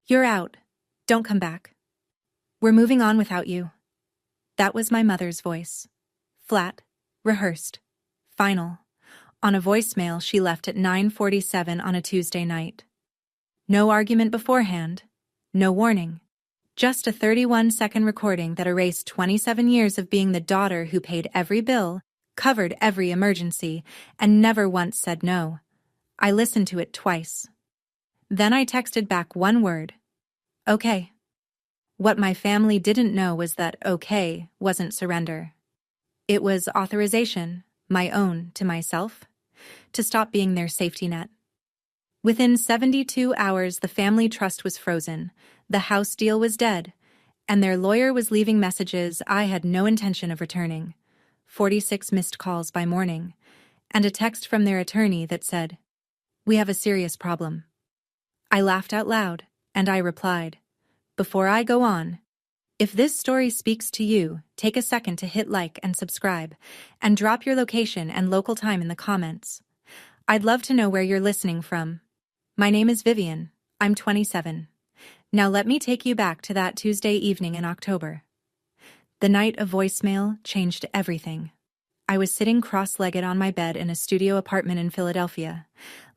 You're out. Don't come back. We're moving on without you. That was my mother's voice. Flat, rehearsed, final, on a voicemail she left at 9:47 on a Tuesday night. No argument beforehand, no warning. Just a 31-second recording that erased 27 years of being the daughter who paid every bill, covered every emergency, and never once said no. I listened to it twice. Then I texted back one word. Okay. What my family didn't know was that okay wasn't surrender. It was authorization, my own to myself, to stop being their safety net. Within 72 hours, the family trust was frozen, the house deal was dead, and their lawyer was leaving messages I had no intention of returning. 46 missed calls by morning, and a text from their attorney that said, "We have a serious problem." I laughed out loud, and I replied, "Before I go on, if this story speaks to you, take a second to hit like and subscribe, and drop your location and local time in the comments. I'd love to know where you're listening from. My name is Vivian. I'm 27. Now let me take you back to that Tuesday evening in October. The night of voicemail changed everything. I was sitting cross-legged on my bed in a studio apartment in Philadelphia,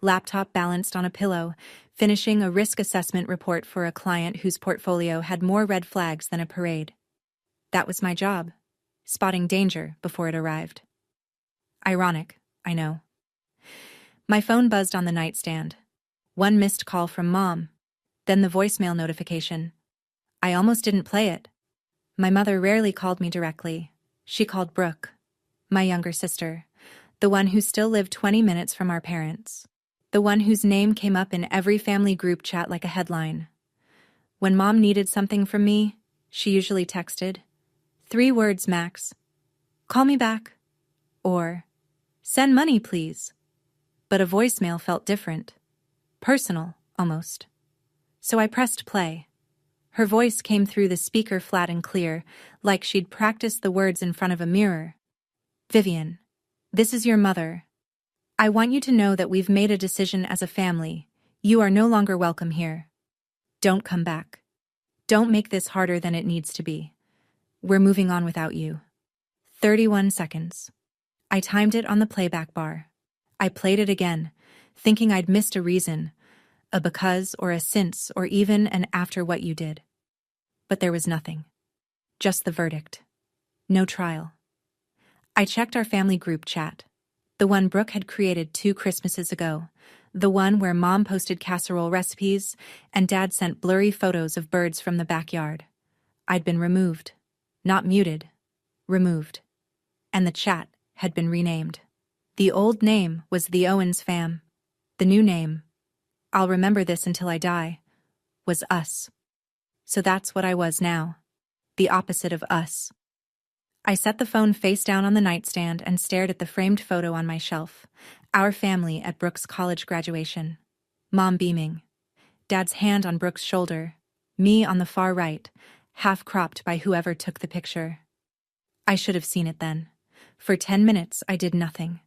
laptop balanced on a pillow, finishing a risk assessment report for a client whose portfolio had more red flags than a parade. That was my job, spotting danger before it arrived. Ironic, I know. My phone buzzed on the nightstand. One missed call from Mom, then the voicemail notification. I almost didn't play it. My mother rarely called me directly. She called Brooke, my younger sister, the one who still lived 20 minutes from our parents, the one whose name came up in every family group chat like a headline. When Mom needed something from me, she usually texted, 3 words max, "Call me back," or "Send money, please." But a voicemail felt different. Personal, almost. So I pressed play. Her voice came through the speaker flat and clear, like she'd practiced the words in front of a mirror. "Vivian, this is your mother. I want you to know that we've made a decision as a family. You are no longer welcome here. Don't come back. Don't make this harder than it needs to be. We're moving on without you." 31 seconds. I timed it on the playback bar. I played it again, thinking I'd missed a reason, a because or a since or even an after what you did. But there was nothing. Just the verdict. No trial. I checked our family group chat, the one Brooke had created 2 Christmases ago, the one where Mom posted casserole recipes and Dad sent blurry photos of birds from the backyard. I'd been removed. Not muted. Removed. And the chat had been renamed. The old name was The Owens Fam. The new name, I'll remember this until I die, was Us. So that's what I was now. The opposite of us. I set the phone face down on the nightstand and stared at the framed photo on my shelf. Our family at Brooke's college graduation. Mom beaming. Dad's hand on Brooke's shoulder. Me on the far right, half cropped by whoever took the picture. I should have seen it then. For 10 minutes, I did nothing.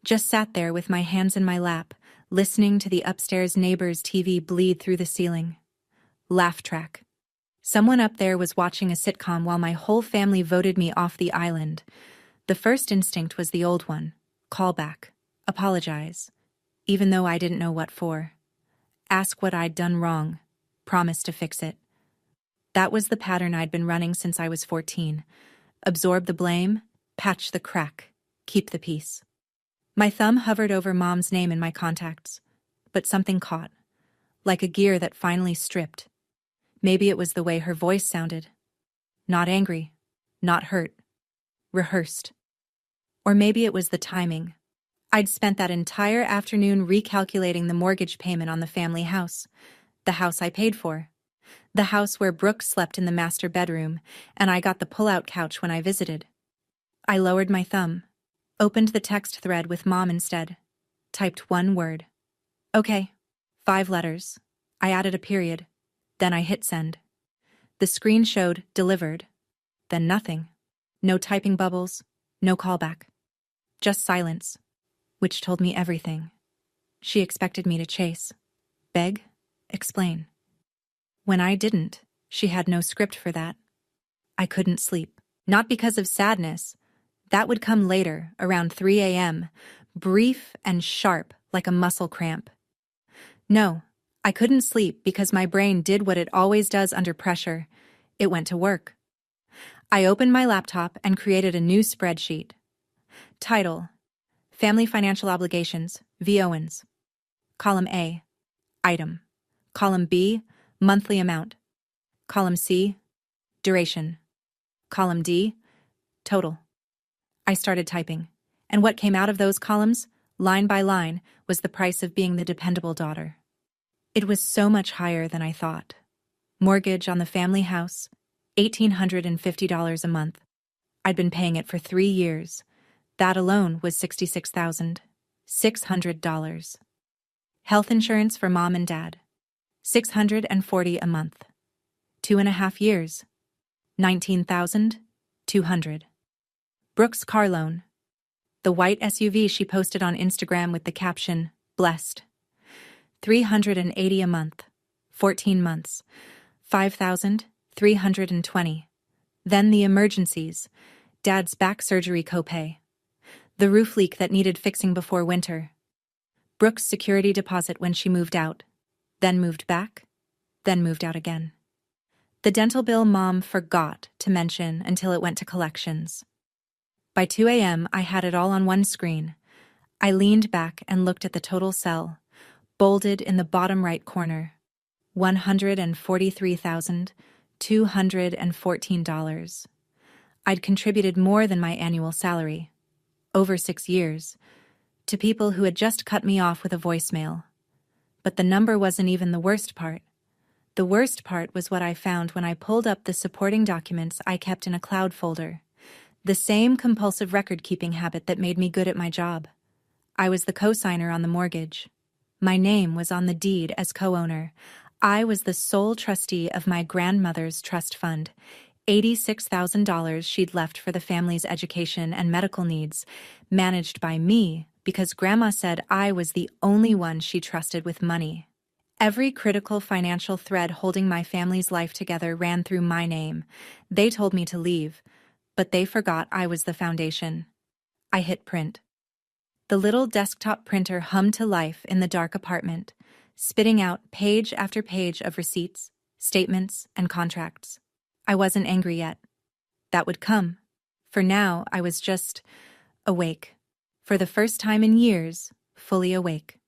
Just sat there with my hands in my lap, listening to the upstairs neighbor's TV bleed through the ceiling. Laugh track. Someone up there was watching a sitcom while my whole family voted me off the island. The first instinct was the old one. Call back. Apologize. Even though I didn't know what for. Ask what I'd done wrong. Promise to fix it. That was the pattern I'd been running since I was 14. Absorb the blame, patch the crack, keep the peace. My thumb hovered over Mom's name in my contacts, but something caught, like a gear that finally stripped. Maybe it was the way her voice sounded. Not angry, not hurt, rehearsed. Or maybe it was the timing. I'd spent that entire afternoon recalculating the mortgage payment on the family house, the house I paid for, the house where Brooke slept in the master bedroom, and I got the pull-out couch when I visited. I lowered my thumb, opened the text thread with Mom instead, typed one word. Okay, 5 letters. I added a period. Then I hit send. The screen showed delivered. Then nothing. No typing bubbles, no callback. Just silence, which told me everything. She expected me to chase, beg, explain. When I didn't, she had no script for that. I couldn't sleep. Not because of sadness. That would come later, around 3 a.m., brief and sharp like a muscle cramp. No, I couldn't sleep because my brain did what it always does under pressure. It went to work. I opened my laptop and created a new spreadsheet. Title: Family Financial Obligations, V. Owens. Column A, Item. Column B, Monthly Amount. Column C, Duration. Column D, Total. I started typing, and what came out of those columns, line by line, was the price of being the dependable daughter. It was so much higher than I thought. Mortgage on the family house, $1,850 a month. I'd been paying it for 3 years. That alone was $66,600. Health insurance for mom and dad, $640 a month. 2.5 years, $19,200. Brooke's car loan, the white SUV she posted on Instagram with the caption, "Blessed." $380 a month, 14 months, $5,320. Then the emergencies, dad's back surgery copay, the roof leak that needed fixing before winter, Brooke's security deposit when she moved out, then moved back, then moved out again. The dental bill mom forgot to mention until it went to collections. By 2 a.m., I had it all on one screen. I leaned back and looked at the total cell, bolded in the bottom right corner, $143,214. I'd contributed more than my annual salary, over 6 years, to people who had just cut me off with a voicemail. But the number wasn't even the worst part. The worst part was what I found when I pulled up the supporting documents I kept in a cloud folder, the same compulsive record-keeping habit that made me good at my job. I was the co-signer on the mortgage. My name was on the deed as co-owner. I was the sole trustee of my grandmother's trust fund, $86,000 she'd left for the family's education and medical needs, managed by me because Grandma said I was the only one she trusted with money. Every critical financial thread holding my family's life together ran through my name. They told me to leave, but they forgot I was the foundation. I hit print. The little desktop printer hummed to life in the dark apartment, spitting out page after page of receipts, statements, and contracts. I wasn't angry yet. That would come. For now, I was just awake. For the first time in years, fully awake.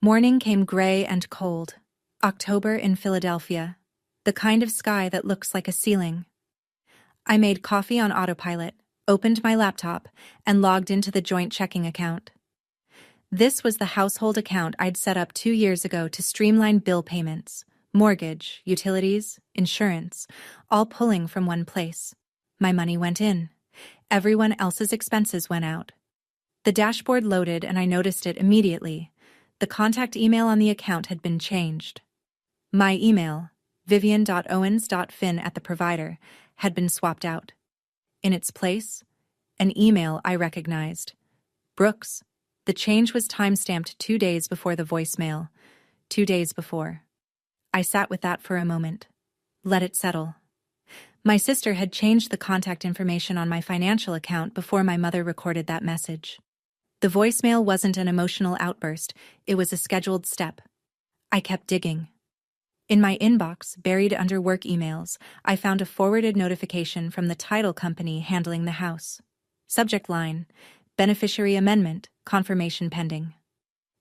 Morning came gray and cold. October in Philadelphia. The kind of sky that looks like a ceiling. I made coffee on autopilot, opened my laptop, and logged into the joint checking account. This was the household account I'd set up 2 years ago to streamline bill payments, mortgage, utilities, insurance, all pulling from one place. My money went in. Everyone else's expenses went out. The dashboard loaded and I noticed it immediately. The contact email on the account had been changed. My email, vivian.owens.fin@the-provider, had been swapped out. In its place, an email I recognized. Brooks. The change was time-stamped 2 days before the voicemail. 2 days before. I sat with that for a moment. Let it settle. My sister had changed the contact information on my financial account before my mother recorded that message. The voicemail wasn't an emotional outburst, it was a scheduled step. I kept digging. In my inbox, buried under work emails, I found a forwarded notification from the title company handling the house. Subject line: Beneficiary Amendment, Confirmation Pending.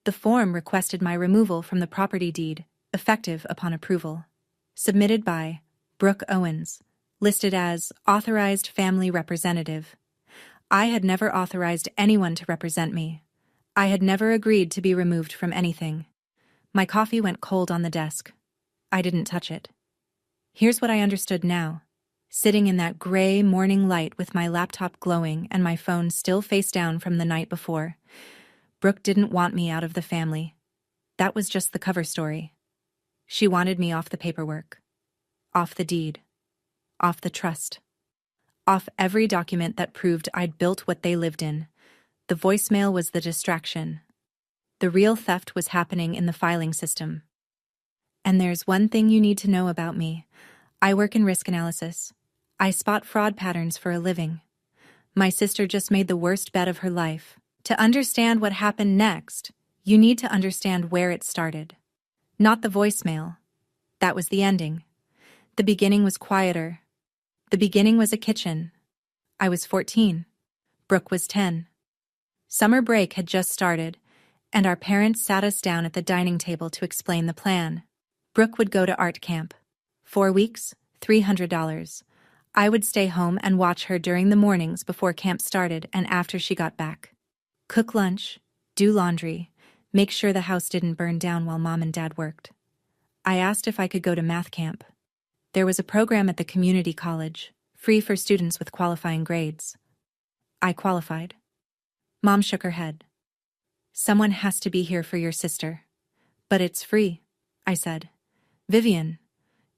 The form requested my removal from the property deed, effective upon approval. Submitted by Brooke Owens, listed as Authorized Family Representative. I had never authorized anyone to represent me. I had never agreed to be removed from anything. My coffee went cold on the desk. I didn't touch it. Here's what I understood now. Sitting in that gray morning light with my laptop glowing and my phone still face down from the night before, Brooke didn't want me out of the family. That was just the cover story. She wanted me off the paperwork, off the deed, off the trust, off every document that proved I'd built what they lived in. The voicemail was the distraction. The real theft was happening in the filing system. And there's one thing you need to know about me. I work in risk analysis. I spot fraud patterns for a living. My sister just made the worst bet of her life. To understand what happened next, you need to understand where it started. Not the voicemail. That was the ending. The beginning was quieter. The beginning was a kitchen. I was 14. Brooke was 10. Summer break had just started, and our parents sat us down at the dining table to explain the plan. Brooke would go to art camp. 4 weeks, $300. I would stay home and watch her during the mornings before camp started and after she got back. Cook lunch, do laundry, make sure the house didn't burn down while Mom and Dad worked. I asked if I could go to math camp. There was a program at the community college, free for students with qualifying grades. I qualified. Mom shook her head. Someone has to be here for your sister. But it's free, I said. Vivian,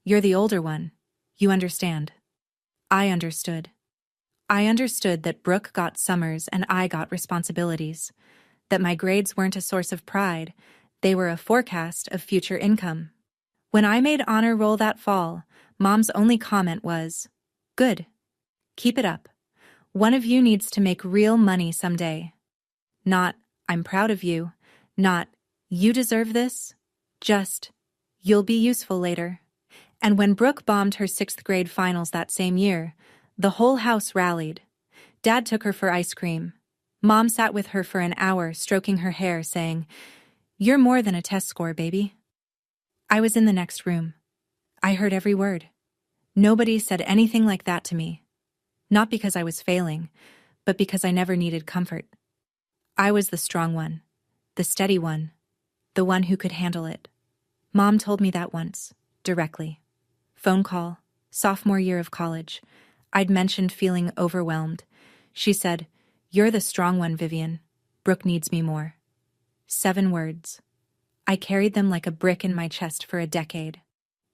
you're the older one. You understand. I understood. I understood that Brooke got summers and I got responsibilities. That my grades weren't a source of pride, they were a forecast of future income. When I made honor roll that fall, Mom's only comment was, "Good. Keep it up. One of you needs to make real money someday." Not, "I'm proud of you." Not, "You deserve this." Just, "You'll be useful later." And when Brooke bombed her 6th grade finals that same year, the whole house rallied. Dad took her for ice cream. Mom sat with her for an hour, stroking her hair, saying, "You're more than a test score, baby." I was in the next room. I heard every word. Nobody said anything like that to me. Not because I was failing, but because I never needed comfort. I was the strong one, the steady one, the one who could handle it. Mom told me that once, directly. Phone call, sophomore year of college. I'd mentioned feeling overwhelmed. She said, "You're the strong one, Vivian. Brooke needs me more." 7 words. I carried them like a brick in my chest for a decade.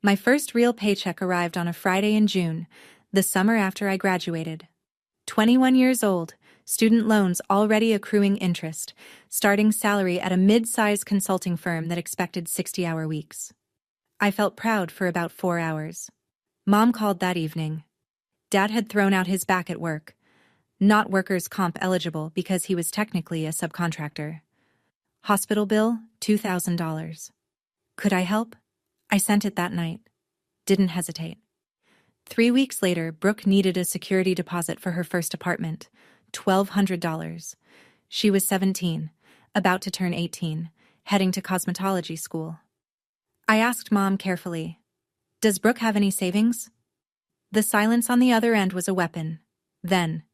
My first real paycheck arrived on a Friday in June, the summer after I graduated. 21 years old, student loans already accruing interest, starting salary at a mid-size consulting firm that expected 60-hour weeks. I felt proud for about 4 hours. Mom called that evening. Dad had thrown out his back at work. Not workers' comp eligible because he was technically a subcontractor. Hospital bill, $2,000. Could I help? I sent it that night. Didn't hesitate. 3 weeks later, Brooke needed a security deposit for her first apartment, $1,200. She was 17, about to turn 18, heading to cosmetology school. I asked Mom carefully, "Does Brooke have any savings?" The silence on the other end was a weapon. Then,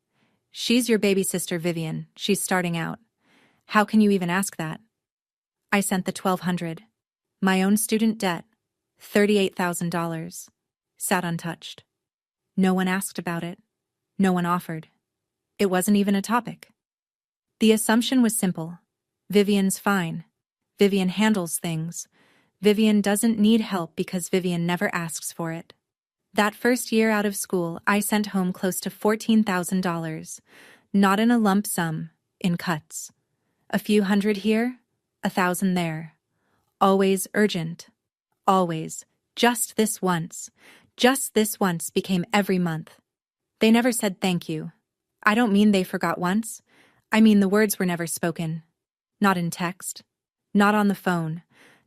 "She's your baby sister, Vivian. She's starting out. How can you even ask that?" I sent the $1,200. My own student debt, $38,000, sat untouched. No one asked about it. No one offered. It wasn't even a topic. The assumption was simple. Vivian's fine. Vivian handles things. Vivian doesn't need help because Vivian never asks for it. That first year out of school, I sent home close to $14,000, not in a lump sum, in cuts. A few hundred here, 1,000 there. Always urgent. Always. Just this once. Just this once became every month. They never said thank you. I don't mean they forgot once. I mean the words were never spoken. Not in text. Not on the phone.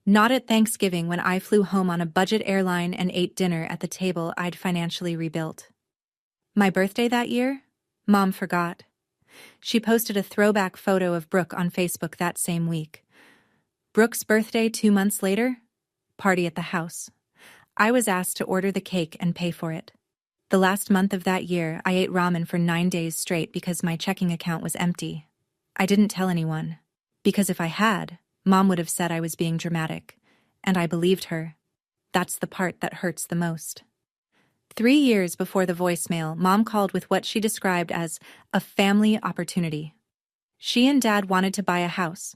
Not at Thanksgiving when I flew home on a budget airline and ate dinner at the table I'd financially rebuilt. My birthday that year? Mom forgot. She posted a throwback photo of Brooke on Facebook that same week. Brooke's birthday 2 months later? Party at the house. I was asked to order the cake and pay for it. The last month of that year, I ate ramen for 9 days straight because my checking account was empty. I didn't tell anyone. Because if I had, Mom would have said I was being dramatic. And I believed her. That's the part that hurts the most. 3 years before the voicemail, Mom called with what she described as a family opportunity. She and Dad wanted to buy a house,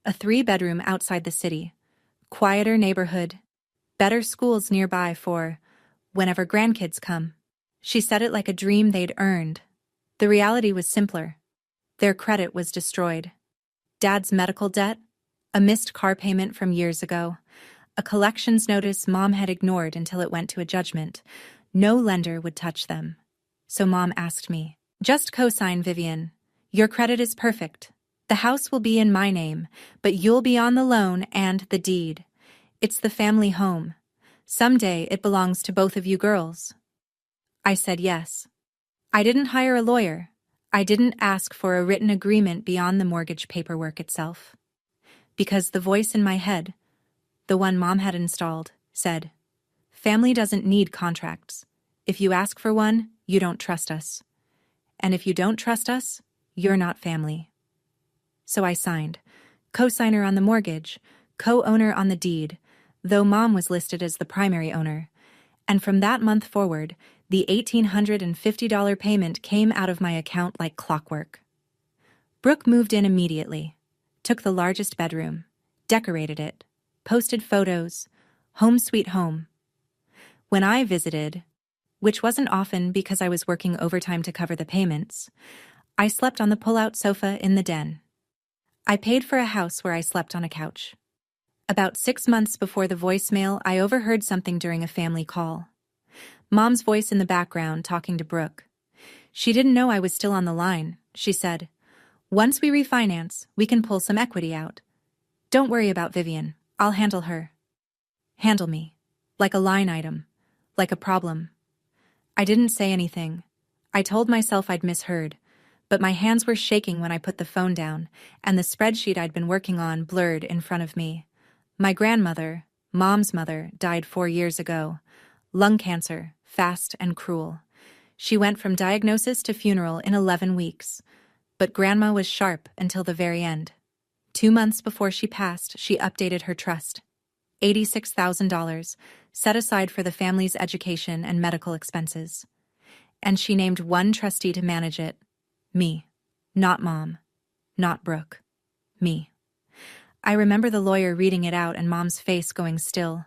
a 3-bedroom outside the city, quieter neighborhood, better schools nearby for whenever grandkids come. She said it like a dream they'd earned. The reality was simpler. Their credit was destroyed. Dad's medical debt, a missed car payment from years ago, A collections notice Mom had ignored until it went to a judgment. No lender would touch them. So Mom asked me, "Just co-sign, Vivian. Your credit is perfect. The house will be in my name, but you'll be on the loan and the deed. It's the family home. Someday it belongs to both of you girls." I said yes. I didn't hire a lawyer. I didn't ask for a written agreement beyond the mortgage paperwork itself. Because the voice in my head, the one Mom had installed, said, "Family doesn't need contracts. If you ask for one, you don't trust us. And if you don't trust us, you're not family." So I signed, co-signer on the mortgage, co-owner on the deed, though Mom was listed as the primary owner. And from that month forward, the $1,850 payment came out of my account like clockwork. Brooke moved in immediately, took the largest bedroom, decorated it, posted photos, home sweet home. When I visited, which wasn't often because I was working overtime to cover the payments, I slept on the pull-out sofa in the den. I paid for a house where I slept on a couch. About 6 months before the voicemail, I overheard something during a family call. Mom's voice in the background talking to Brooke. She didn't know I was still on the line. She said, "Once we refinance, we can pull some equity out. Don't worry about Vivian. I'll handle her." Handle me. Like a line item. Like a problem. I didn't say anything. I told myself I'd misheard, but my hands were shaking when I put the phone down, and the spreadsheet I'd been working on blurred in front of me. My grandmother, Mom's mother, died 4 years ago. Lung cancer, fast and cruel. She went from diagnosis to funeral in 11 weeks. But Grandma was sharp until the very end. 2 months before she passed, she updated her trust. $86,000, set aside for the family's education and medical expenses. And she named one trustee to manage it. Me. Not Mom. Not Brooke. Me. I remember the lawyer reading it out and Mom's face going still.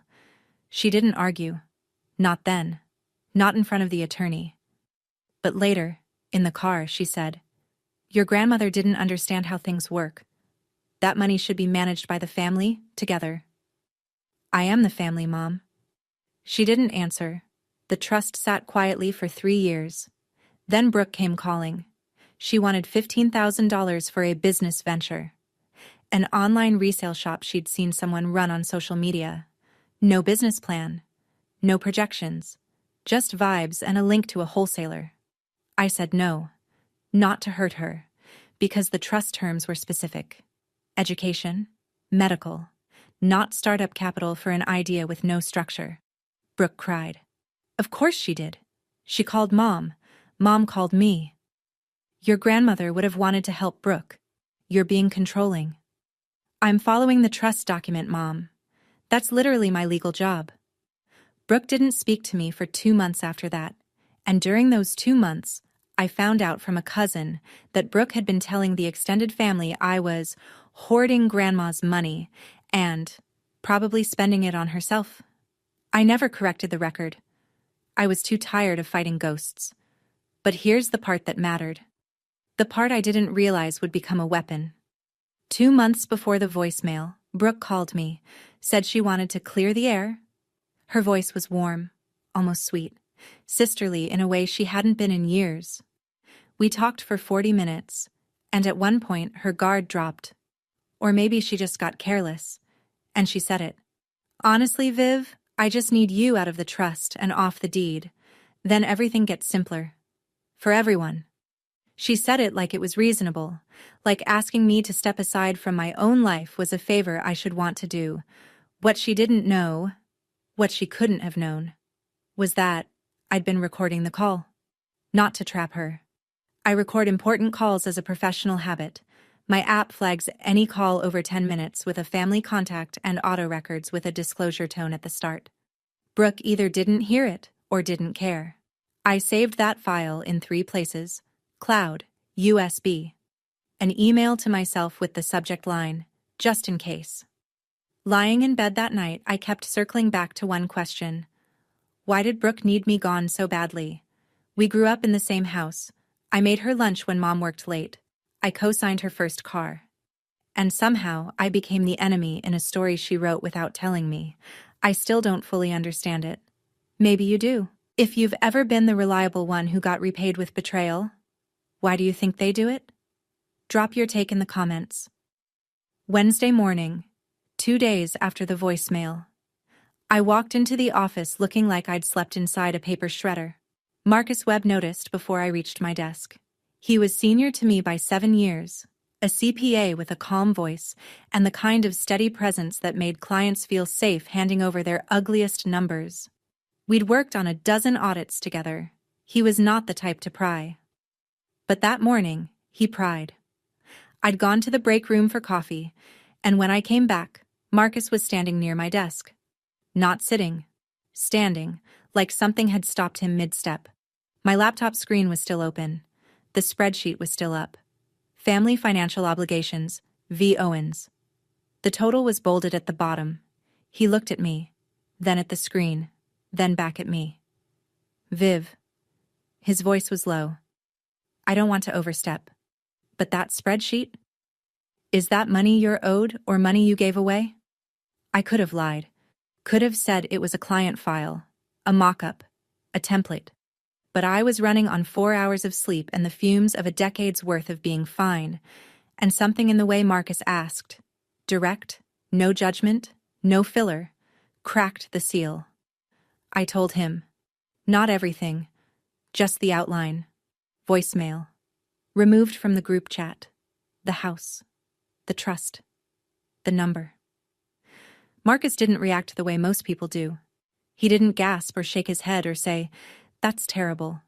She didn't argue. Not then. Not in front of the attorney. But later, in the car, she said, "Your grandmother didn't understand how things work. That money should be managed by the family, together." "I am the family, Mom." She didn't answer. The trust sat quietly for 3 years. Then Brooke came calling. She wanted $15,000 for a business venture. An online resale shop she'd seen someone run on social media. No business plan. No projections. Just vibes and a link to a wholesaler. I said no. Not to hurt her. Because the trust terms were specific. Education. Medical. Not startup capital for an idea with no structure. Brooke cried. Of course she did. She called Mom. Mom called me. Your grandmother would have wanted to help Brooke. You're being controlling. I'm following the trust document, Mom. That's literally my legal job. Brooke didn't speak to me for 2 months after that, and during those 2 months, I found out from a cousin that Brooke had been telling the extended family I was hoarding Grandma's money and probably spending it on herself. I never corrected the record. I was too tired of fighting ghosts. But here's the part that mattered. The part I didn't realize would become a weapon. 2 months before the voicemail, Brooke called me, said she wanted to clear the air. Her voice was warm, almost sweet, sisterly in a way she hadn't been in years. We talked for 40 minutes, and at one point her guard dropped. Or maybe she just got careless, and she said it. "Honestly, Viv, I just need you out of the trust and off the deed. Then everything gets simpler. For everyone." She said it like it was reasonable, like asking me to step aside from my own life was a favor I should want to do. What she didn't know, what she couldn't have known, was that I'd been recording the call. Not to trap her. I record important calls as a professional habit. My app flags any call over 10 minutes with a family contact and auto records with a disclosure tone at the start. Brooke either didn't hear it or didn't care. I saved that file in 3 places: cloud, USB, an email to myself with the subject line, "just in case." Lying in bed that night, I kept circling back to one question. Why did Brooke need me gone so badly? We grew up in the same house. I made her lunch when Mom worked late. I co-signed her first car. And somehow, I became the enemy in a story she wrote without telling me. I still don't fully understand it. Maybe you do. If you've ever been the reliable one who got repaid with betrayal, why do you think they do it? Drop your take in the comments. Wednesday morning, 2 days after the voicemail. I walked into the office looking like I'd slept inside a paper shredder. Marcus Webb noticed before I reached my desk. He was senior to me by 7 years, a CPA with a calm voice and the kind of steady presence that made clients feel safe handing over their ugliest numbers. We'd worked on a dozen audits together. He was not the type to pry. But that morning, he pried. I'd gone to the break room for coffee, and when I came back, Marcus was standing near my desk. Not sitting, standing, like something had stopped him mid-step. My laptop screen was still open. The spreadsheet was still up. Family Financial Obligations, V. Owens. The total was bolded at the bottom. He looked at me, then at the screen, then back at me. Viv. His voice was low. I don't want to overstep. But that spreadsheet? Is that money you're owed or money you gave away? I could have lied. Could have said it was a client file, a mock-up, a template. But I was running on 4 hours of sleep and the fumes of a decade's worth of being fine, and something in the way Marcus asked, direct, no judgment, no filler, cracked the seal. I told him, not everything, just the outline. Voicemail. Removed from the group chat. The house. The trust. The number. Marcus didn't react the way most people do. He didn't gasp or shake his head or say, "That's terrible."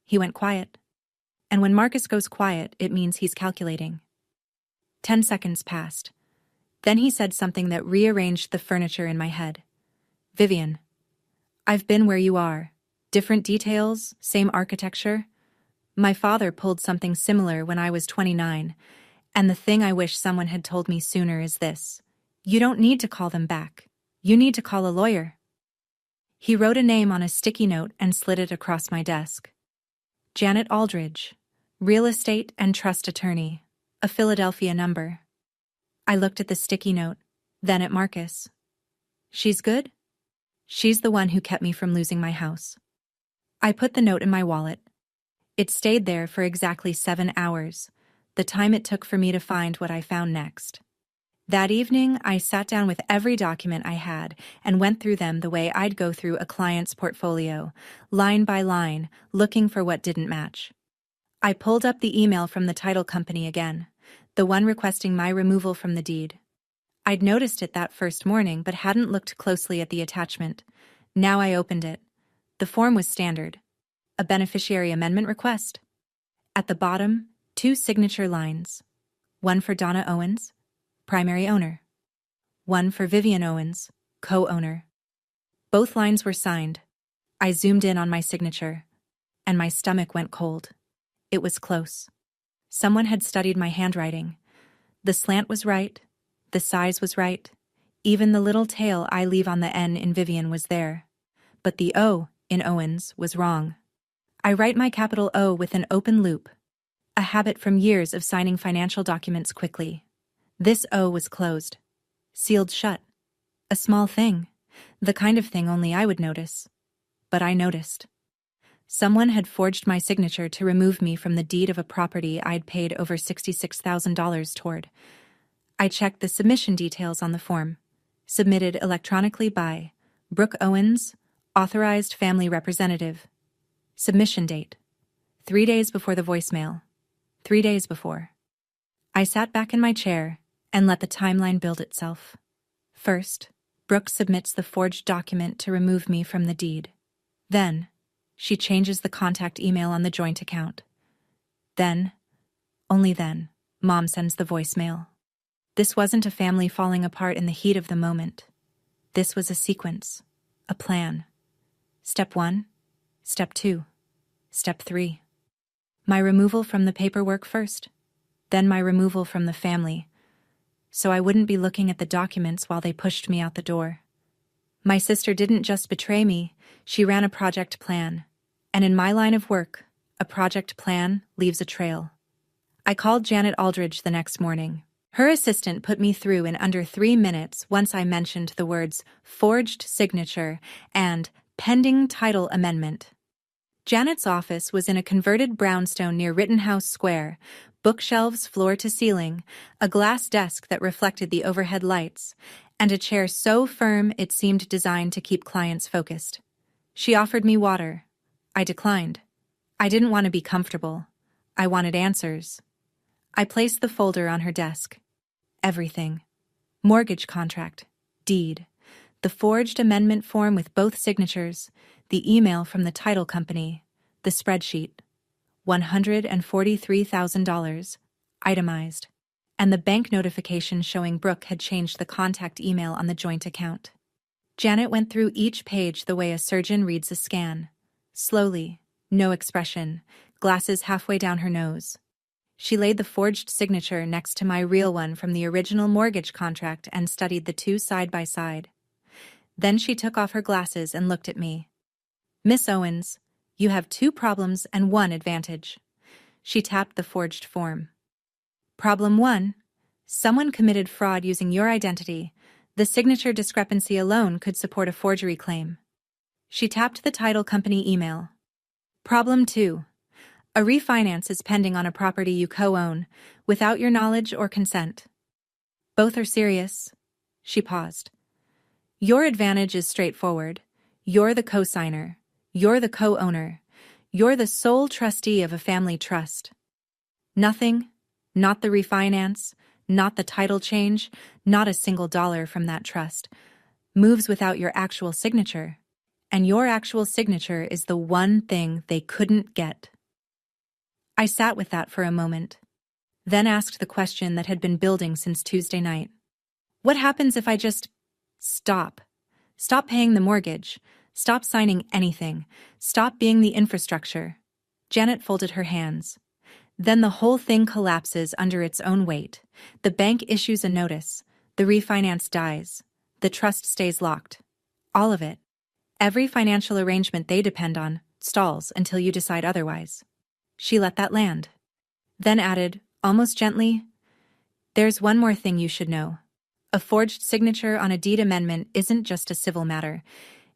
He went quiet. And when Marcus goes quiet, it means he's calculating. 10 seconds passed. Then he said something that rearranged the furniture in my head. "Vivian, I've been where you are. Different details, same architecture. My father pulled something similar when I was 29, and the thing I wish someone had told me sooner is this. You don't need to call them back. You need to call a lawyer." He wrote a name on a sticky note and slid it across my desk. Janet Aldridge, real estate and trust attorney, a Philadelphia number. I looked at the sticky note, then at Marcus. She's good? She's the one who kept me from losing my house. I put the note in my wallet. It stayed there for exactly 7 hours, the time it took for me to find what I found next. That evening, I sat down with every document I had and went through them the way I'd go through a client's portfolio, line by line, looking for what didn't match. I pulled up the email from the title company again, the one requesting my removal from the deed. I'd noticed it that first morning but hadn't looked closely at the attachment. Now I opened it. The form was standard. A beneficiary amendment request. At the bottom, 2 signature lines. One for Donna Owens, primary owner. One for Vivian Owens, co-owner. Both lines were signed. I zoomed in on my signature, and my stomach went cold. It was close. Someone had studied my handwriting. The slant was right, the size was right, even the little tail I leave on the N in Vivian was there. But the O in Owens was wrong. I write my capital O with an open loop, a habit from years of signing financial documents quickly. This O was closed, sealed shut. A small thing, the kind of thing only I would notice. But I noticed. Someone had forged my signature to remove me from the deed of a property I'd paid over $66,000 toward. I checked the submission details on the form, submitted electronically by Brooke Owens, authorized family representative. Submission date: 3 days before the voicemail. 3 days before. I sat back in my chair and let the timeline build itself. First, Brooke submits the forged document to remove me from the deed. Then, she changes the contact email on the joint account. Then, only then, Mom sends the voicemail. This wasn't a family falling apart in the heat of the moment. This was a sequence, a plan. Step 1, Step 2, Step 3. My removal from the paperwork first, then my removal from the family, so I wouldn't be looking at the documents while they pushed me out the door. My sister didn't just betray me, she ran a project plan. And in my line of work, a project plan leaves a trail. I called Janet Aldridge the next morning. Her assistant put me through in under 3 minutes once I mentioned the words forged signature and pending title amendment. Janet's office was in a converted brownstone near Rittenhouse Square, bookshelves floor to ceiling, a glass desk that reflected the overhead lights, and a chair so firm it seemed designed to keep clients focused. She offered me water. I declined. I didn't want to be comfortable. I wanted answers. I placed the folder on her desk. Everything. Mortgage contract, deed, the forged amendment form with both signatures, the email from the title company, the spreadsheet, $143,000, itemized, and the bank notification showing Brooke had changed the contact email on the joint account. Janet went through each page the way a surgeon reads a scan. Slowly, no expression, glasses halfway down her nose. She laid the forged signature next to my real one from the original mortgage contract and studied the two side by side. Then she took off her glasses and looked at me. "Miss Owens, you have 2 problems and 1 advantage." She tapped the forged form. "Problem 1. Someone committed fraud using your identity. The signature discrepancy alone could support a forgery claim." She tapped the title company email. "Problem 2. A refinance is pending on a property you co-own, without your knowledge or consent." "Both are serious." She paused. "Your advantage is straightforward. You're the co-signer. You're the co-owner. You're the sole trustee of a family trust. Nothing, not the refinance, not the title change, not a single dollar from that trust, moves without your actual signature. And your actual signature is the one thing they couldn't get." I sat with that for a moment, then asked the question that had been building since Tuesday night. What happens if I just stop? Stop paying the mortgage. Stop signing anything. Stop being the infrastructure. Janet folded her hands. Then the whole thing collapses under its own weight. The bank issues a notice. The refinance dies. The trust stays locked. All of it. Every financial arrangement they depend on stalls until you decide otherwise. She let that land. Then added, almost gently, "There's one more thing you should know. A forged signature on a deed amendment isn't just a civil matter.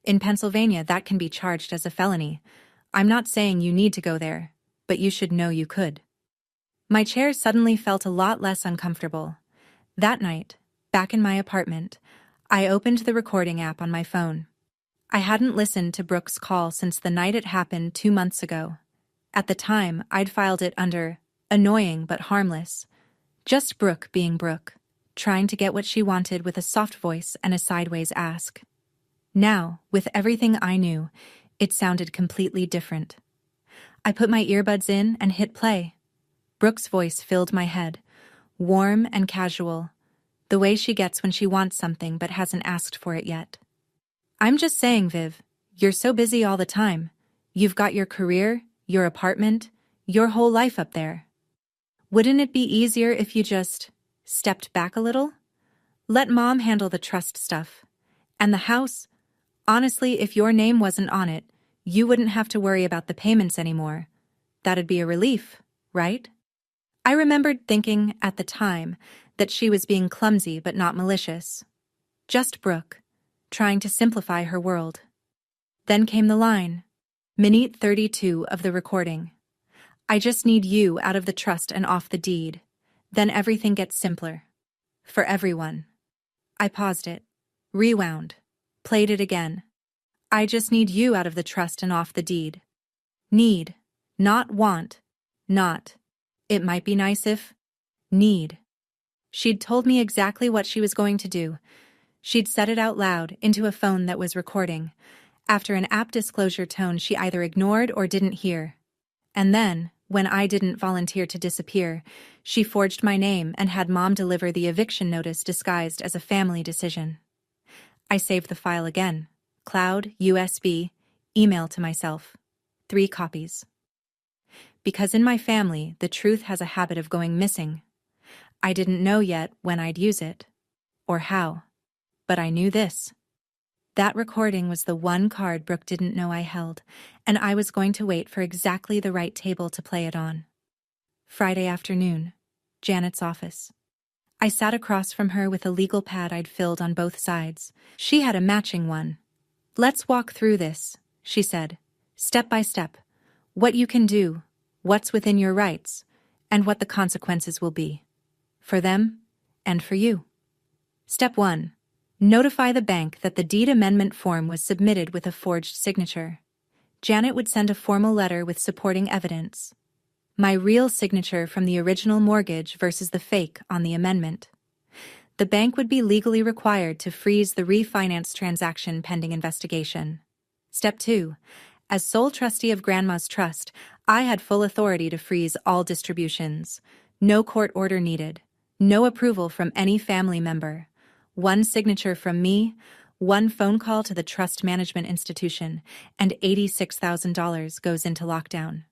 In Pennsylvania, that can be charged as a felony. I'm not saying you need to go there, but you should know you could." My chair suddenly felt a lot less uncomfortable. That night, back in my apartment, I opened the recording app on my phone. I hadn't listened to Brooke's call since the night it happened 2 months ago. At the time, I'd filed it under annoying but harmless. Just Brooke being Brooke, trying to get what she wanted with a soft voice and a sideways ask. Now, with everything I knew, it sounded completely different. I put my earbuds in and hit play. Brooke's voice filled my head, warm and casual, the way she gets when she wants something but hasn't asked for it yet. "I'm just saying, Viv, you're so busy all the time. You've got your career, your apartment, your whole life up there. Wouldn't it be easier if you just stepped back a little? Let Mom handle the trust stuff. And the house, honestly, if your name wasn't on it, you wouldn't have to worry about the payments anymore. That'd be a relief, right?" I remembered thinking at the time that she was being clumsy but not malicious. Just Brooke, trying to simplify her world. Then came the line, minute 32 of the recording. "I just need you out of the trust and off the deed. Then everything gets simpler. For everyone." I paused it, rewound, played it again. "I just need you out of the trust and off the deed." Need, not want, not, "It might be nice if," need. She'd told me exactly what she was going to do. She'd said it out loud into a phone that was recording, after an app disclosure tone she either ignored or didn't hear. And then, when I didn't volunteer to disappear, she forged my name and had Mom deliver the eviction notice disguised as a family decision. I saved the file again. Cloud, USB, email to myself. 3 copies. Because in my family, the truth has a habit of going missing. I didn't know yet when I'd use it, or how, but I knew this. That recording was the one card Brooke didn't know I held, and I was going to wait for exactly the right table to play it on. Friday afternoon, Janet's office. I sat across from her with a legal pad I'd filled on both sides. She had a matching one. "Let's walk through this," she said, "step by step. What you can do, what's within your rights, and what the consequences will be. For them, and for you." Step 1. Notify the bank that the deed amendment form was submitted with a forged signature. Janet would send a formal letter with supporting evidence. My real signature from the original mortgage versus the fake on the amendment. The bank would be legally required to freeze the refinance transaction pending investigation. Step 2. As sole trustee of Grandma's Trust, I had full authority to freeze all distributions. No court order needed. No approval from any family member. One signature from me, one phone call to the trust management institution, and $86,000 goes into lockdown.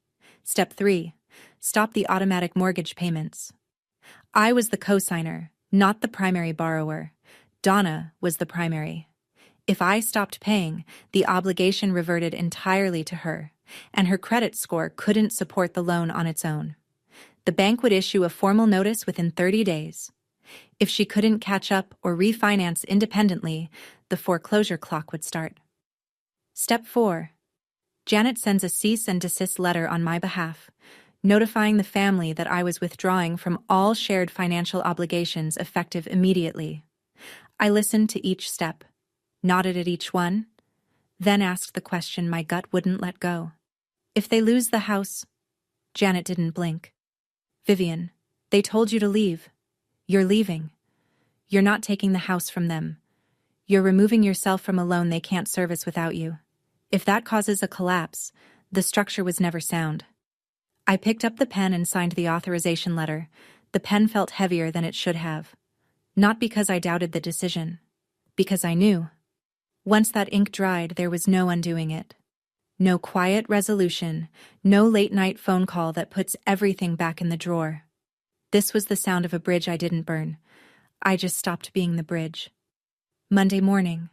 Step 3. Stop the automatic mortgage payments. I was the cosigner, not the primary borrower. Donna was the primary. If I stopped paying, the obligation reverted entirely to her, and her credit score couldn't support the loan on its own. The bank would issue a formal notice within 30 days. If she couldn't catch up or refinance independently, the foreclosure clock would start. Step 4. Janet sends a cease and desist letter on my behalf, notifying the family that I was withdrawing from all shared financial obligations effective immediately. I listened to each step, nodded at each one, then asked the question my gut wouldn't let go. If they lose the house... Janet didn't blink. "Vivian, they told you to leave. You're leaving. You're not taking the house from them. You're removing yourself from a loan they can't service without you. If that causes a collapse, the structure was never sound." I picked up the pen and signed the authorization letter. The pen felt heavier than it should have. Not because I doubted the decision. Because I knew. Once that ink dried, there was no undoing it. No quiet resolution, no late-night phone call that puts everything back in the drawer. This was the sound of a bridge I didn't burn. I just stopped being the bridge. Monday morning.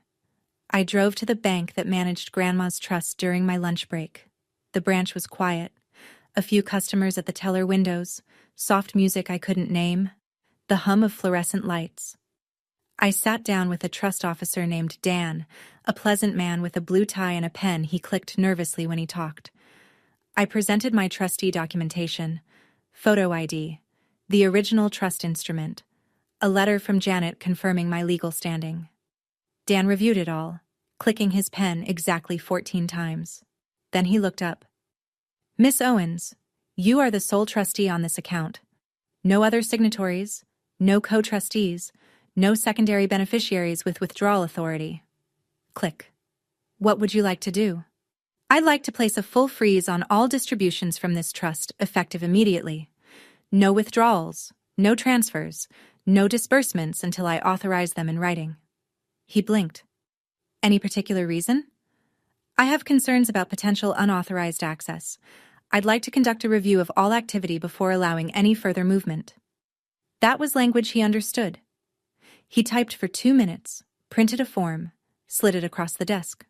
I drove to the bank that managed Grandma's Trust during my lunch break. The branch was quiet. A few customers at the teller windows, soft music I couldn't name, the hum of fluorescent lights. I sat down with a trust officer named Dan, a pleasant man with a blue tie and a pen. He clicked nervously when he talked. I presented my trustee documentation, photo ID, the original trust instrument, a letter from Janet confirming my legal standing. Dan reviewed it all, clicking his pen exactly 14 times. Then he looked up. "Miss Owens, you are the sole trustee on this account. No other signatories, no co-trustees, no secondary beneficiaries with withdrawal authority." Click. "What would you like to do?" "I'd like to place a full freeze on all distributions from this trust, effective immediately. No withdrawals, no transfers, no disbursements until I authorize them in writing." He blinked. "Any particular reason?" "I have concerns about potential unauthorized access. I'd like to conduct a review of all activity before allowing any further movement." That was language he understood. He typed for 2 minutes, printed a form, slid it across the desk.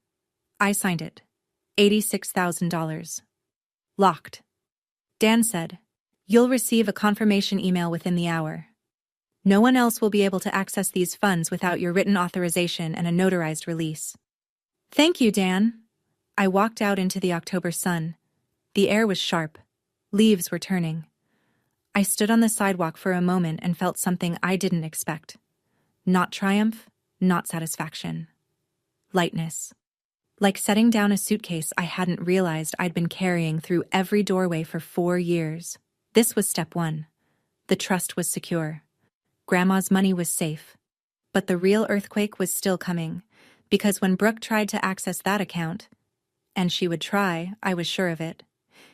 I signed it. $86,000. Locked. Dan said, "You'll receive a confirmation email within the hour. No one else will be able to access these funds without your written authorization and a notarized release." "Thank you, Dan." I walked out into the October sun. The air was sharp. Leaves were turning. I stood on the sidewalk for a moment and felt something I didn't expect. Not triumph, not satisfaction. Lightness. Like setting down a suitcase I hadn't realized I'd been carrying through every doorway for 4 years. This was step 1. The trust was secure. Grandma's money was safe. But the real earthquake was still coming, because when Brooke tried to access that account, and she would try, I was sure of it,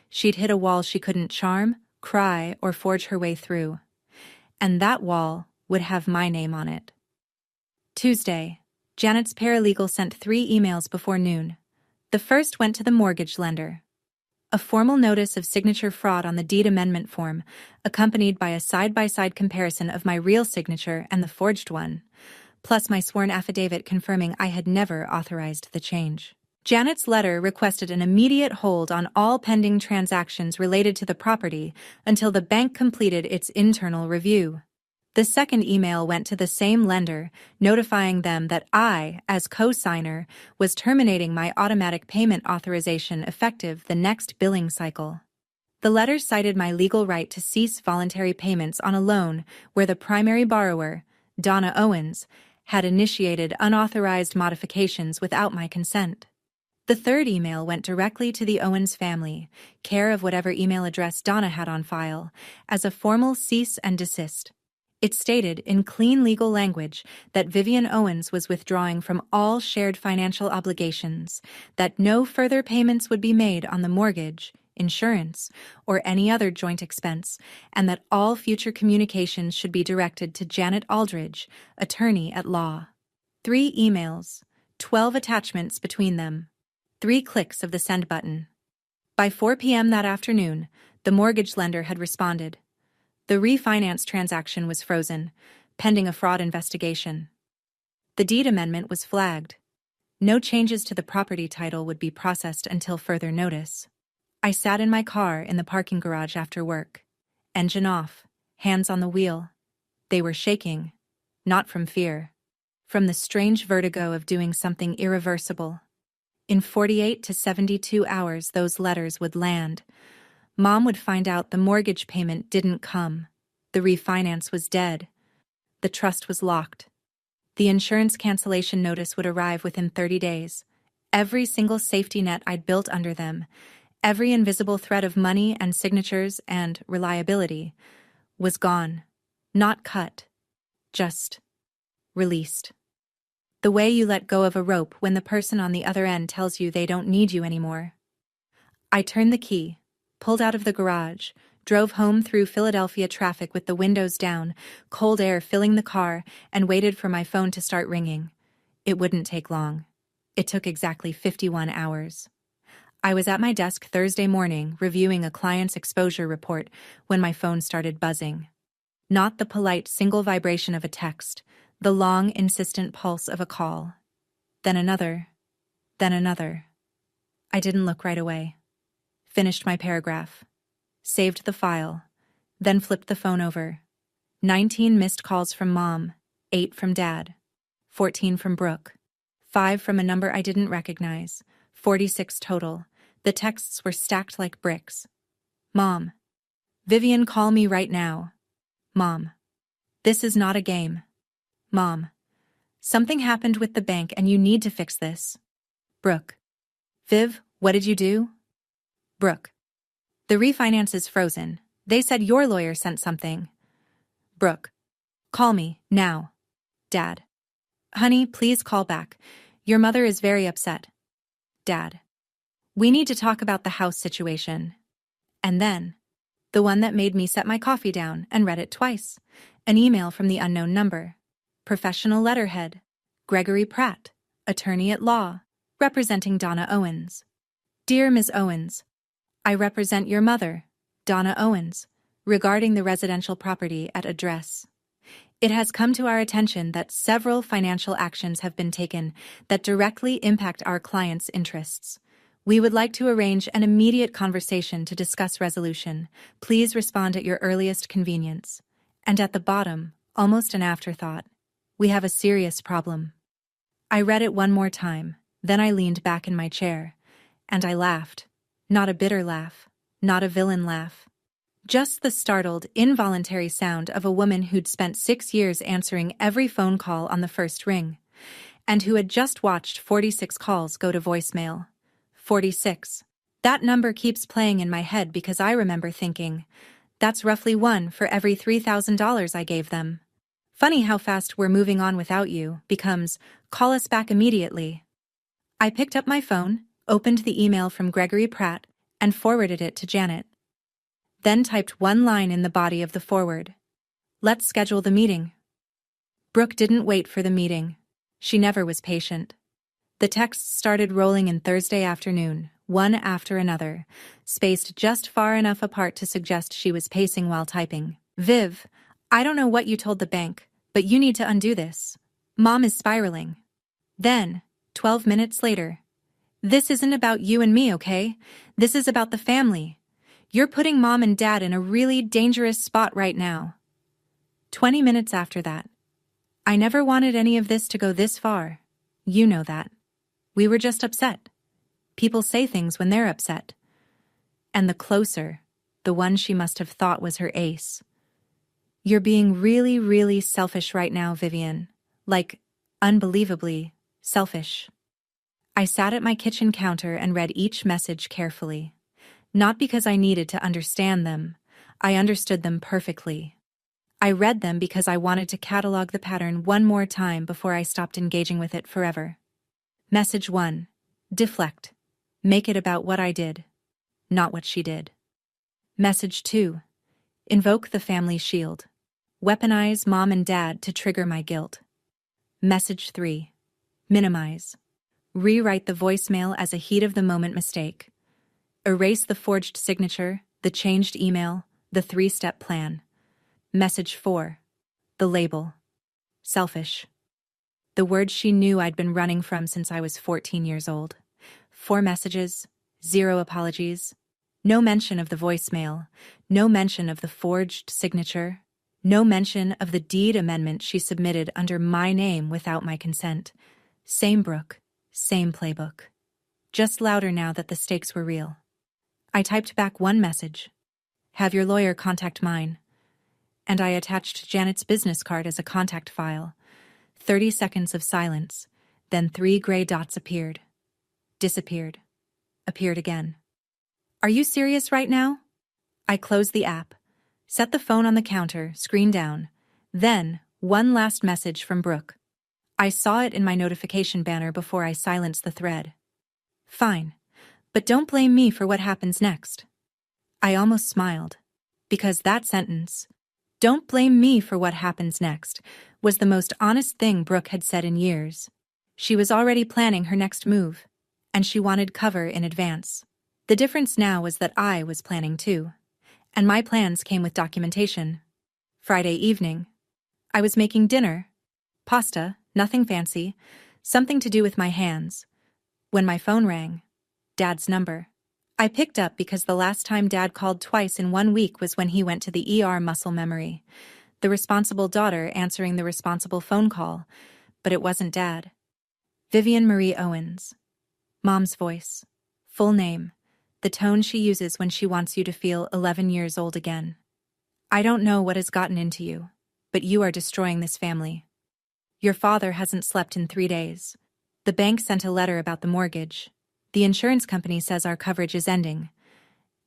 she'd hit a wall she couldn't charm, cry, or forge her way through. And that wall would have my name on it. Tuesday. Janet's paralegal sent 3 emails before noon. The first went to the mortgage lender. A formal notice of signature fraud on the deed amendment form, accompanied by a side-by-side comparison of my real signature and the forged one, plus my sworn affidavit confirming I had never authorized the change. Janet's letter requested an immediate hold on all pending transactions related to the property until the bank completed its internal review. The second email went to the same lender, notifying them that I, as co-signer, was terminating my automatic payment authorization effective the next billing cycle. The letter cited my legal right to cease voluntary payments on a loan where the primary borrower, Donna Owens, had initiated unauthorized modifications without my consent. The third email went directly to the Owens family, care of whatever email address Donna had on file, as a formal cease and desist. It stated, in clean legal language, that Vivian Owens was withdrawing from all shared financial obligations, that no further payments would be made on the mortgage, insurance, or any other joint expense, and that all future communications should be directed to Janet Aldridge, attorney at law. 3 emails, 12 attachments between them. 3 clicks of the send button. By 4 p.m. that afternoon, the mortgage lender had responded. The refinance transaction was frozen, pending a fraud investigation. The deed amendment was flagged. No changes to the property title would be processed until further notice. I sat in my car in the parking garage after work. Engine off, hands on the wheel. They were shaking, not from fear, from the strange vertigo of doing something irreversible. In 48 to 72 hours, those letters would land. Mom would find out the mortgage payment didn't come. The refinance was dead. The trust was locked. The insurance cancellation notice would arrive within 30 days. Every single safety net I'd built under them, every invisible thread of money and signatures and reliability, was gone. Not cut. Just released. The way you let go of a rope when the person on the other end tells you they don't need you anymore. I turned the key, pulled out of the garage, drove home through Philadelphia traffic with the windows down, cold air filling the car, and waited for my phone to start ringing. It wouldn't take long. It took exactly 51 hours. I was at my desk Thursday morning reviewing a client's exposure report when my phone started buzzing. Not the polite single vibration of a text, the long, insistent pulse of a call. Then another. Then another. I didn't look right away. Finished my paragraph. Saved the file. Then flipped the phone over. 19 missed calls from Mom, 8 from Dad, 14 from Brooke, 5 from a number I didn't recognize, 46 total. The texts were stacked like bricks. Mom. Vivian, call me right now. Mom. This is not a game. Mom. Something happened with the bank and you need to fix this. Brooke. Viv, what did you do? Brooke. The refinance is frozen. They said your lawyer sent something. Brooke. Call me, now. Dad. Honey, please call back. Your mother is very upset. Dad. We need to talk about the house situation. And then, the one that made me set my coffee down and read it twice. An email from the unknown number. Professional letterhead. Gregory Pratt, attorney at law, representing Donna Owens. Dear Ms. Owens, I represent your mother, Donna Owens, regarding the residential property at address. It has come to our attention that several financial actions have been taken that directly impact our clients' interests. We would like to arrange an immediate conversation to discuss resolution. Please respond at your earliest convenience. And at the bottom, almost an afterthought, we have a serious problem. I read it one more time, then I leaned back in my chair, and I laughed. Not a bitter laugh, not a villain laugh. Just the startled, involuntary sound of a woman who'd spent 6 years answering every phone call on the first ring, and who had just watched 46 calls go to voicemail. 46. That number keeps playing in my head because I remember thinking, that's roughly 1 for every $3,000 I gave them. Funny how fast we're moving on without you becomes, call us back immediately. I picked up my phone, opened the email from Gregory Pratt, and forwarded it to Janet. Then typed one line in the body of the forward. Let's schedule the meeting. Brooke didn't wait for the meeting. She never was patient. The texts started rolling in Thursday afternoon, one after another, spaced just far enough apart to suggest she was pacing while typing. Viv, I don't know what you told the bank, but you need to undo this. Mom is spiraling. Then, 12 minutes later, this isn't about you and me, okay? This is about the family. You're putting Mom and Dad in a really dangerous spot right now. 20 minutes after that. I never wanted any of this to go this far. You know that. We were just upset. People say things when they're upset. And the closer, the one she must have thought was her ace. You're being really, really selfish right now, Vivian. Like, unbelievably selfish. I sat at my kitchen counter and read each message carefully. Not because I needed to understand them. I understood them perfectly. I read them because I wanted to catalog the pattern one more time before I stopped engaging with it forever. Message 1. Deflect. Make it about what I did, not what she did. Message 2. Invoke the family shield. Weaponize mom and dad to trigger my guilt. Message 3. Minimize. Rewrite the voicemail as a heat-of-the-moment mistake. Erase the forged signature, the changed email, the 3-step plan. Message 4. The label. Selfish. The word she knew I'd been running from since I was 14 years old. 4 messages, 0 apologies. No mention of the voicemail, no mention of the forged signature, no mention of the deed amendment she submitted under my name without my consent. Same Brooke, same playbook. Just louder now that the stakes were real. I typed back one message. Have your lawyer contact mine. And I attached Janet's business card as a contact file. 30 seconds of silence, then 3 gray dots appeared. Disappeared. Appeared again. Are you serious right now? I closed the app, set the phone on the counter, screen down. Then, one last message from Brooke. I saw it in my notification banner before I silenced the thread. Fine, but don't blame me for what happens next. I almost smiled, because that sentence, "Don't blame me for what happens next," was the most honest thing Brooke had said in years. She was already planning her next move, and she wanted cover in advance. The difference now was that I was planning too, and my plans came with documentation. Friday evening. I was making dinner. Pasta, nothing fancy, something to do with my hands. When my phone rang. Dad's number. I picked up because the last time Dad called twice in 1 week was when he went to the ER. Muscle memory. The responsible daughter answering the responsible phone call, but it wasn't Dad. Vivian Marie Owens. Mom's voice. Full name. The tone she uses when she wants you to feel 11 years old again. I don't know what has gotten into you, but you are destroying this family. Your father hasn't slept in 3 days. The bank sent a letter about the mortgage. The insurance company says our coverage is ending.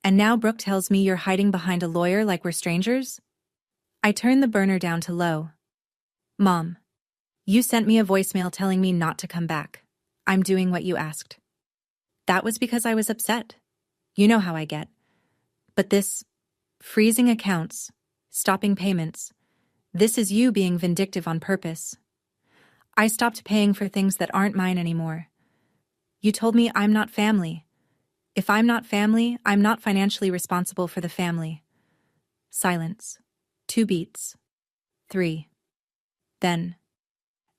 And now Brooke tells me you're hiding behind a lawyer like we're strangers? I turned the burner down to low. Mom, you sent me a voicemail telling me not to come back. I'm doing what you asked. That was because I was upset. You know how I get. But this, freezing accounts, stopping payments, this is you being vindictive on purpose. I stopped paying for things that aren't mine anymore. You told me I'm not family. If I'm not family, I'm not financially responsible for the family. Silence. 2 beats. 3. Then,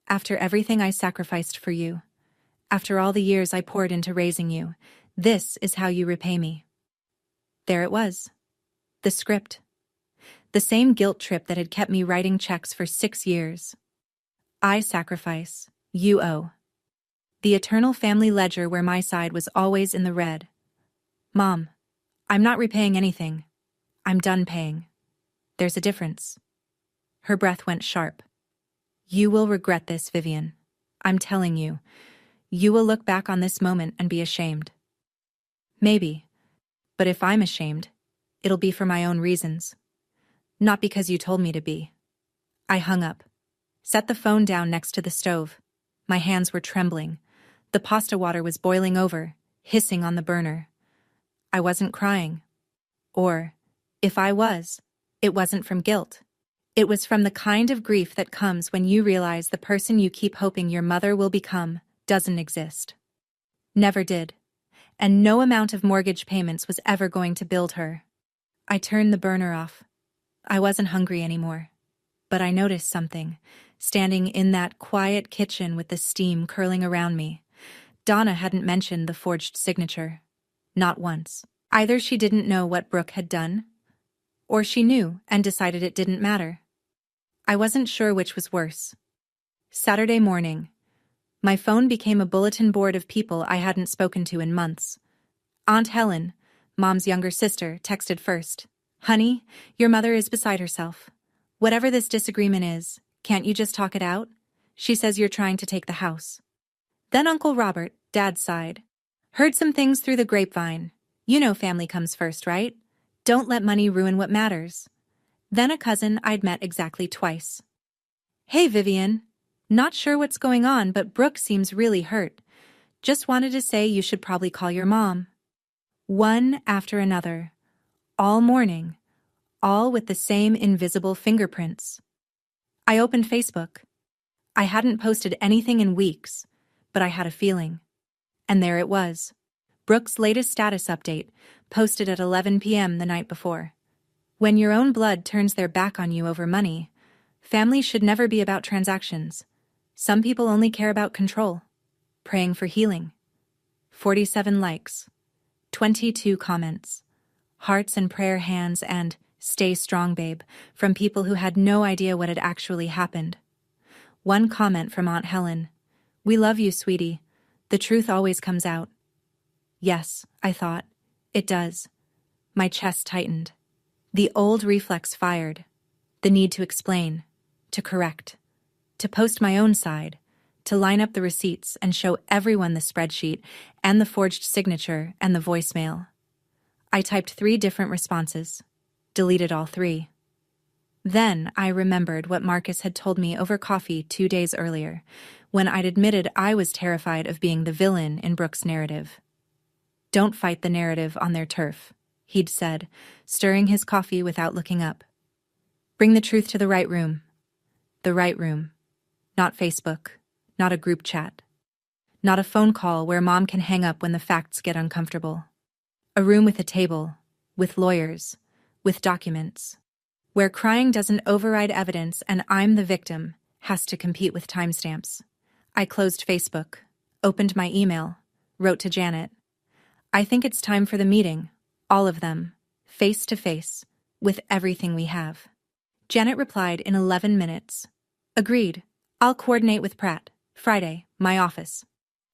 after everything I sacrificed for you, after all the years I poured into raising you, this is how you repay me. There it was. The script. The same guilt trip that had kept me writing checks for 6 years. I sacrifice, you owe. The eternal family ledger where my side was always in the red. Mom, I'm not repaying anything. I'm done paying. There's a difference. Her breath went sharp. You will regret this, Vivian. I'm telling you. You will look back on this moment and be ashamed. Maybe. But if I'm ashamed, it'll be for my own reasons. Not because you told me to be. I hung up. Set the phone down next to the stove. My hands were trembling. The pasta water was boiling over, hissing on the burner. I wasn't crying. Or, if I was, it wasn't from guilt. It was from the kind of grief that comes when you realize the person you keep hoping your mother will become doesn't exist. Never did. And no amount of mortgage payments was ever going to build her. I turned the burner off. I wasn't hungry anymore. But I noticed something, standing in that quiet kitchen with the steam curling around me. Donna hadn't mentioned the forged signature. Not once. Either she didn't know what Brooke had done, or she knew and decided it didn't matter. I wasn't sure which was worse. Saturday morning. My phone became a bulletin board of people I hadn't spoken to in months. Aunt Helen, Mom's younger sister, texted first. "Honey, your mother is beside herself. Whatever this disagreement is, can't you just talk it out? She says you're trying to take the house." Then Uncle Robert, Dad's side. "Heard some things through the grapevine. You know family comes first, right? Don't let money ruin what matters." Then a cousin I'd met exactly twice. "Hey, Vivian. Not sure what's going on, but Brooke seems really hurt. Just wanted to say you should probably call your mom." One after another. All morning. All with the same invisible fingerprints. I opened Facebook. I hadn't posted anything in weeks, but I had a feeling. And there it was. Brooke's latest status update, posted at 11 p.m. the night before. When your own blood turns their back on you over money, family should never be about transactions. Some people only care about control. Praying for healing. 47 likes. 22 comments. Hearts and prayer hands and "Stay strong, babe," from people who had no idea what had actually happened. One comment from Aunt Helen. "We love you, sweetie. The truth always comes out." Yes, I thought. It does. My chest tightened. The old reflex fired. The need to explain. To correct. To post my own side. To line up the receipts and show everyone the spreadsheet and the forged signature and the voicemail. I typed 3 different responses. Deleted all 3. Then I remembered what Marcus had told me over coffee 2 days earlier, when I'd admitted I was terrified of being the villain in Brooke's narrative. "Don't fight the narrative on their turf," he'd said, stirring his coffee without looking up. "Bring the truth to the right room." The right room. Not Facebook. Not a group chat. Not a phone call where Mom can hang up when the facts get uncomfortable. A room with a table, with lawyers, with documents, where crying doesn't override evidence and I'm the victim has to compete with timestamps. I closed Facebook, opened my email, wrote to Janet. "I think it's time for the meeting, all of them, face to face, with everything we have." Janet replied in 11 minutes. "Agreed. I'll coordinate with Pratt. Friday, my office."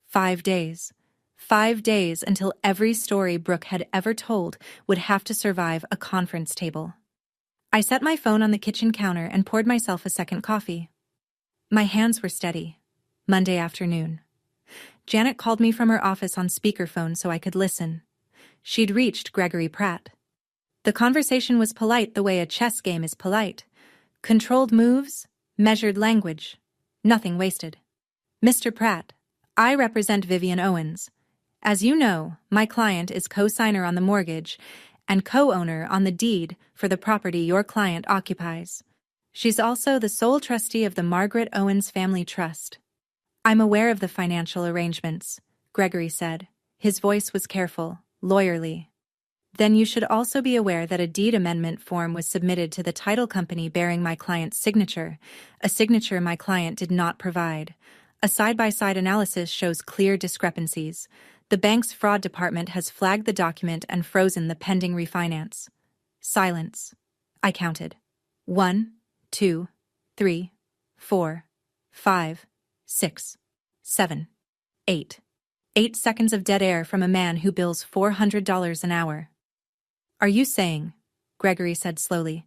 5 days. 5 days until every story Brooke had ever told would have to survive a conference table. I set my phone on the kitchen counter and poured myself a second coffee. My hands were steady. Monday afternoon. Janet called me from her office on speakerphone so I could listen. She'd reached Gregory Pratt. The conversation was polite the way a chess game is polite. Controlled moves, measured language, nothing wasted. "Mr. Pratt, I represent Vivian Owens. As you know, my client is co-signer on the mortgage and co-owner on the deed for the property your client occupies. She's also the sole trustee of the Margaret Owens Family Trust." "I'm aware of the financial arrangements," Gregory said. His voice was careful, lawyerly. "Then you should also be aware that a deed amendment form was submitted to the title company bearing my client's signature, a signature my client did not provide. A side-by-side analysis shows clear discrepancies. The bank's fraud department has flagged the document and frozen the pending refinance." Silence. I counted. 1, 2, 3, 4, 5, 6, 7, 8. 8 seconds of dead air from a man who bills $400 an hour. "Are you saying," Gregory said slowly,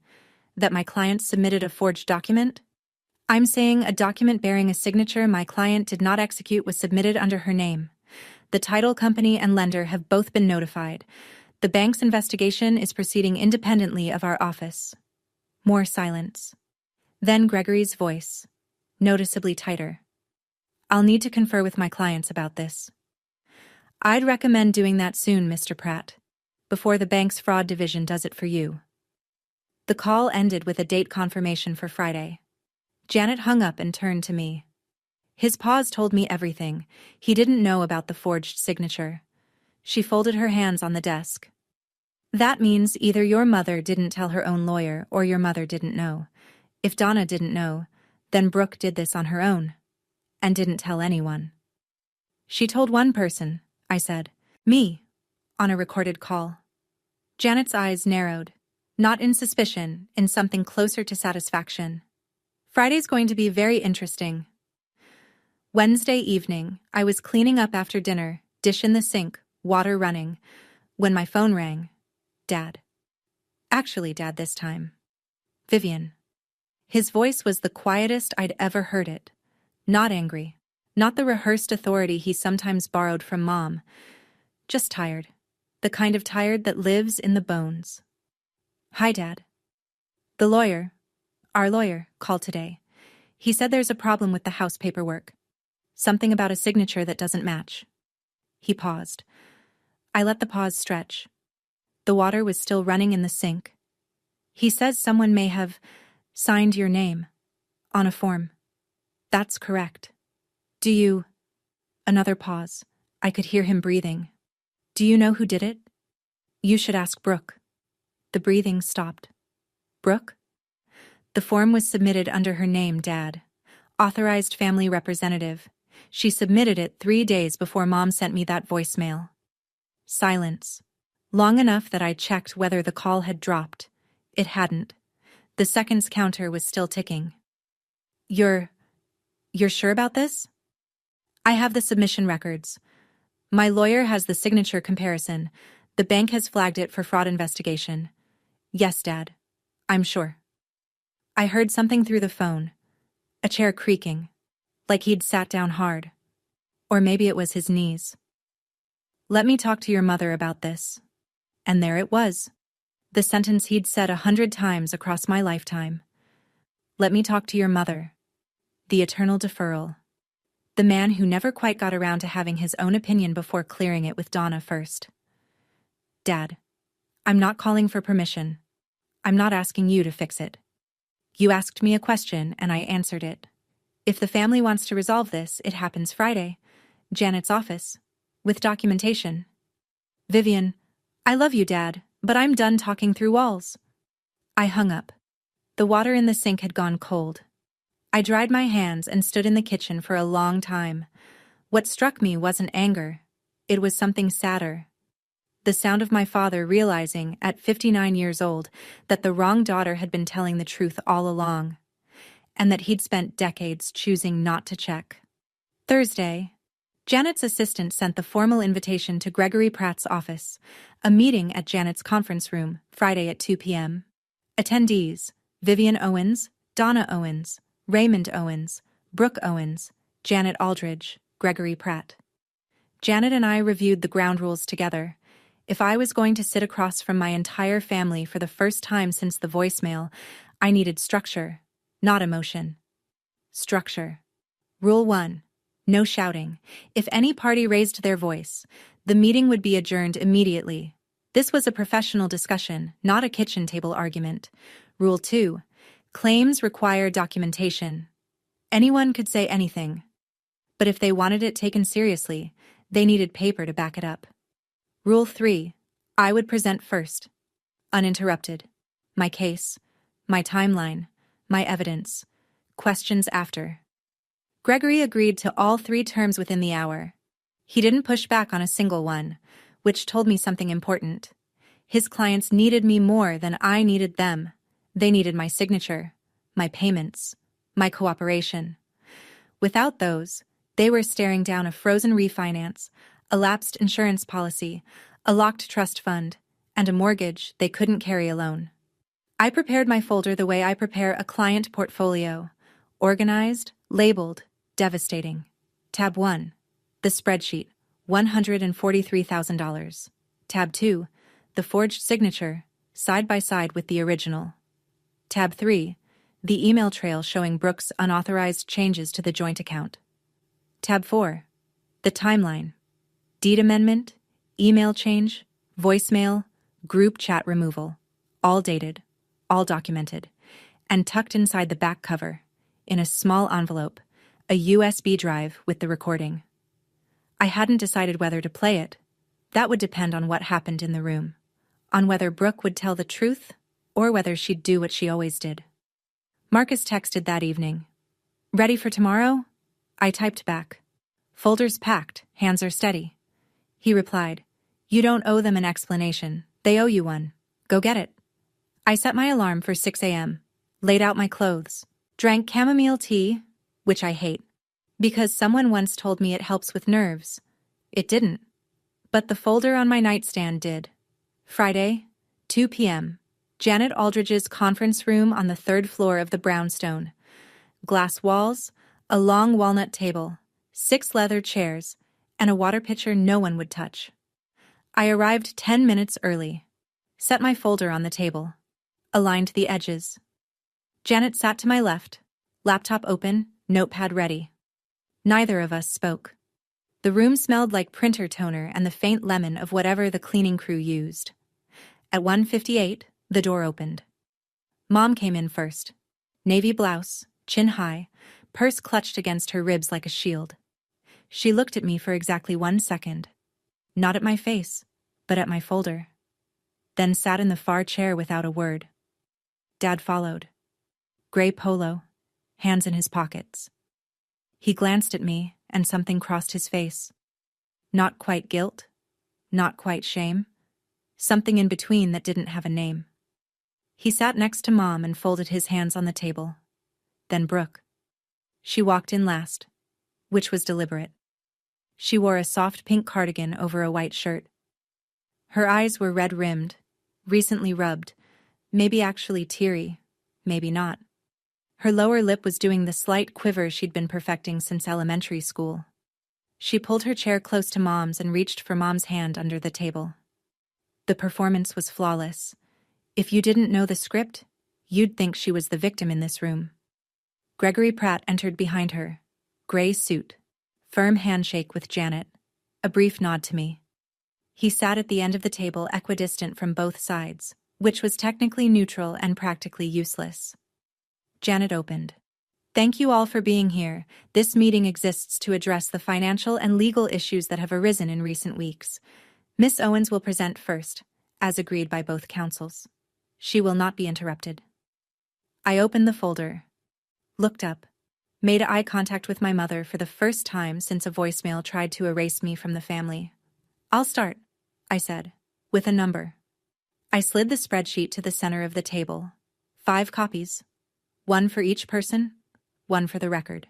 "that my client submitted a forged document?" "I'm saying a document bearing a signature my client did not execute was submitted under her name. The title company and lender have both been notified. The bank's investigation is proceeding independently of our office." More silence. Then Gregory's voice, noticeably tighter. "I'll need to confer with my clients about this. I'd recommend doing that soon, Mr. Pratt, before the bank's fraud division does it for you." The call ended with a date confirmation for Friday. Janet hung up and turned to me. His pause told me everything. He didn't know about the forged signature. She folded her hands on the desk. "That means either your mother didn't tell her own lawyer or your mother didn't know. If Donna didn't know, then Brooke did this on her own. And didn't tell anyone." "She told one person," I said. "Me." On a recorded call. Janet's eyes narrowed. Not in suspicion, in something closer to satisfaction. Friday's going to be very interesting. Wednesday evening, I was cleaning up after dinner, dish in the sink, water running, when my phone rang. Dad. Actually, Dad this time. Vivian. His voice was the quietest I'd ever heard it. Not angry. Not the rehearsed authority he sometimes borrowed from Mom. Just tired. The kind of tired that lives in the bones. Hi, Dad. The lawyer, our lawyer, called today. He said there's a problem with the house paperwork. Something about a signature that doesn't match. He paused. I let the pause stretch. The water was still running in the sink. He says someone may have signed your name on a form. That's correct. Do you... Another pause. I could hear him breathing. Do you know who did it? You should ask Brooke. The breathing stopped. Brooke? The form was submitted under her name, Dad. Authorized family representative. She submitted it 3 days before Mom sent me that voicemail. Silence. Long enough that I checked whether the call had dropped. It hadn't. The seconds counter was still ticking. You're sure about this? I have the submission records. My lawyer has the signature comparison. The bank has flagged it for fraud investigation. Yes, Dad. I'm sure. I heard something through the phone. A chair creaking. Like he'd sat down hard. Or maybe it was his knees. Let me talk to your mother about this. And there it was. The sentence he'd said 100 times across my lifetime. Let me talk to your mother. The eternal deferral. The man who never quite got around to having his own opinion before clearing it with Donna first. Dad, I'm not calling for permission. I'm not asking you to fix it. You asked me a question and I answered it. If the family wants to resolve this, it happens Friday. Janet's office. With documentation. Vivian, I love you, Dad, but I'm done talking through walls. I hung up. The water in the sink had gone cold. I dried my hands and stood in the kitchen for a long time. What struck me wasn't anger. It was something sadder. The sound of my father realizing, at 59 years old, that the wrong daughter had been telling the truth all along, and that he'd spent decades choosing not to check. Thursday, Janet's assistant sent the formal invitation to Gregory Pratt's office, a meeting at Janet's conference room, Friday at 2 p.m. Attendees: Vivian Owens, Donna Owens, Raymond Owens, Brooke Owens, Janet Aldridge, Gregory Pratt. Janet and I reviewed the ground rules together. If I was going to sit across from my entire family for the first time since the voicemail, I needed structure, not emotion. Structure. Rule 1. No shouting. If any party raised their voice, the meeting would be adjourned immediately. This was a professional discussion, not a kitchen table argument. Rule 2. Claims require documentation. Anyone could say anything. But if they wanted it taken seriously, they needed paper to back it up. Rule 3. I would present first. Uninterrupted. My case, my timeline, my evidence. Questions after. Gregory agreed to all 3 terms within the hour. He didn't push back on a single one, which told me something important. His clients needed me more than I needed them. They needed my signature, my payments, my cooperation. Without those, they were staring down a frozen refinance, a lapsed insurance policy, a locked trust fund, and a mortgage they couldn't carry alone. I prepared my folder the way I prepare a client portfolio. Organized, labeled, devastating. Tab 1. The spreadsheet, $143,000. Tab 2. The forged signature, side by side with the original. Tab 3. The email trail showing Brooke's unauthorized changes to the joint account. Tab 4. The timeline. Deed amendment, email change, voicemail, group chat removal. All dated, all documented, and tucked inside the back cover, in a small envelope, a USB drive with the recording. I hadn't decided whether to play it. That would depend on what happened in the room, on whether Brooke would tell the truth or whether she'd do what she always did. Marcus texted that evening. Ready for tomorrow? I typed back. Folders packed, hands are steady. He replied, You don't owe them an explanation, they owe you one. Go get it. I set my alarm for 6 a.m., laid out my clothes, Drank chamomile tea, which I hate, because someone once told me it helps with nerves. It didn't. But the folder on my nightstand did. Friday, 2 p.m. Janet Aldridge's conference room on the 3rd floor of the brownstone. Glass walls, a long walnut table, 6 leather chairs, and a water pitcher no one would touch. I arrived 10 minutes early. Set my folder on the table. Aligned the edges. Janet sat to my left, laptop open, notepad ready. Neither of us spoke. The room smelled like printer toner and the faint lemon of whatever the cleaning crew used. At 1:58, the door opened. Mom came in first. Navy blouse, chin high, purse clutched against her ribs like a shield. She looked at me for exactly 1 second. Not at my face, but at my folder. Then sat in the far chair without a word. Dad followed. Gray polo, hands in his pockets. He glanced at me, and something crossed his face. Not quite guilt, not quite shame, something in between that didn't have a name. He sat next to Mom and folded his hands on the table. Then Brooke. She walked in last, which was deliberate. She wore a soft pink cardigan over a white shirt. Her eyes were red-rimmed, recently rubbed, maybe actually teary, maybe not. Her lower lip was doing the slight quiver she'd been perfecting since elementary school. She pulled her chair close to Mom's and reached for Mom's hand under the table. The performance was flawless. If you didn't know the script, you'd think she was the victim in this room. Gregory Pratt entered behind her. Gray suit. Firm handshake with Janet. A brief nod to me. He sat at the end of the table equidistant from both sides, which was technically neutral and practically useless. Janet opened. Thank you all for being here. This meeting exists to address the financial and legal issues that have arisen in recent weeks. Miss Owens will present first, as agreed by both counsels. She will not be interrupted. I opened the folder, looked up, made eye contact with my mother for the first time since a voicemail tried to erase me from the family. I'll start, I said, with a number. I slid the spreadsheet to the center of the table. 5 copies. 1 for each person, 1 for the record.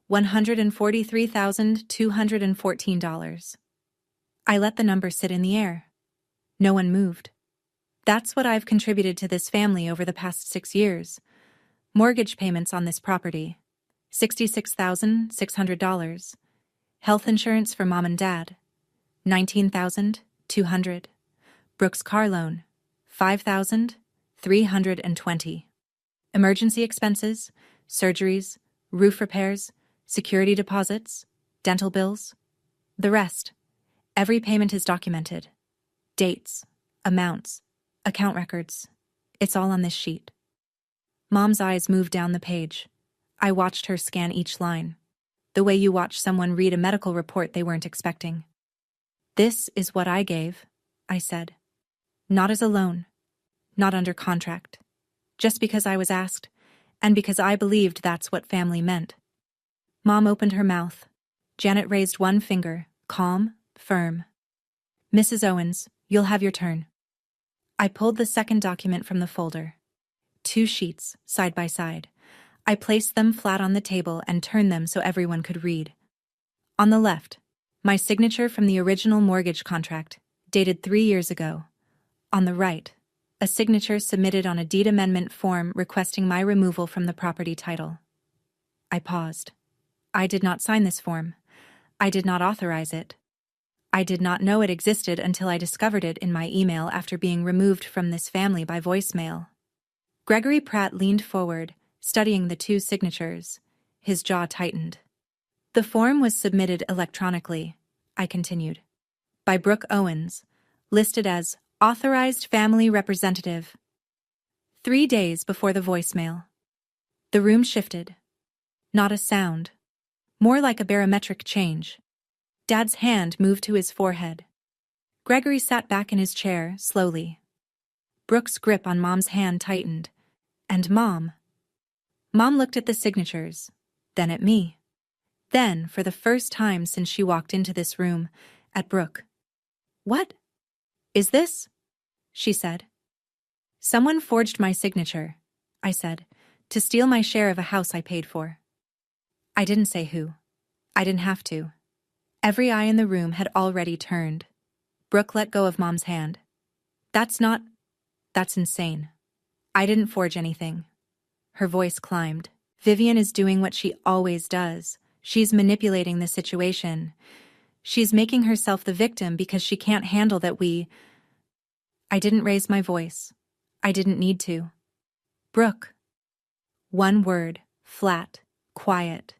$143,214. I let the number sit in the air. No one moved. That's what I've contributed to this family over the past 6 years. Mortgage payments on this property, $66,600. Health insurance for Mom and Dad, $19,200. Brooke's car loan, $5,320. Emergency expenses, surgeries, roof repairs, security deposits, dental bills. The rest. Every payment is documented. Dates, amounts, account records. It's all on this sheet. Mom's eyes moved down the page. I watched her scan each line, the way you watch someone read a medical report they weren't expecting. This is what I gave, I said. Not as a loan, not under contract. Just because I was asked, and because I believed that's what family meant. Mom opened her mouth. Janet raised one finger, calm, firm. Mrs. Owens, you'll have your turn. I pulled the second document from the folder. 2 sheets, side by side. I placed them flat on the table and turned them so everyone could read. On the left, my signature from the original mortgage contract, dated 3 years ago. On the right, a signature submitted on a deed amendment form requesting my removal from the property title. I paused. I did not sign this form. I did not authorize it. I did not know it existed until I discovered it in my email after being removed from this family by voicemail. Gregory Pratt leaned forward, studying the 2 signatures. His jaw tightened. The form was submitted electronically, I continued, by Brooke Owens, listed as Authorized Family Representative. 3 days before the voicemail. The room shifted. Not a sound. More like a barometric change. Dad's hand moved to his forehead. Gregory sat back in his chair, slowly. Brooke's grip on Mom's hand tightened. And Mom. Mom looked at the signatures, then at me. Then, for the first time since she walked into this room, at Brooke. What is this? She said. Someone forged my signature, I said, to steal my share of a house I paid for. I didn't say who. I didn't have to. Every eye in the room had already turned. Brooke let go of Mom's hand. That's insane. I didn't forge anything. Her voice climbed. Vivian is doing what she always does. She's manipulating the situation. She's making herself the victim because she can't handle that I didn't raise my voice. I didn't need to. Brooke. One word, flat, quiet.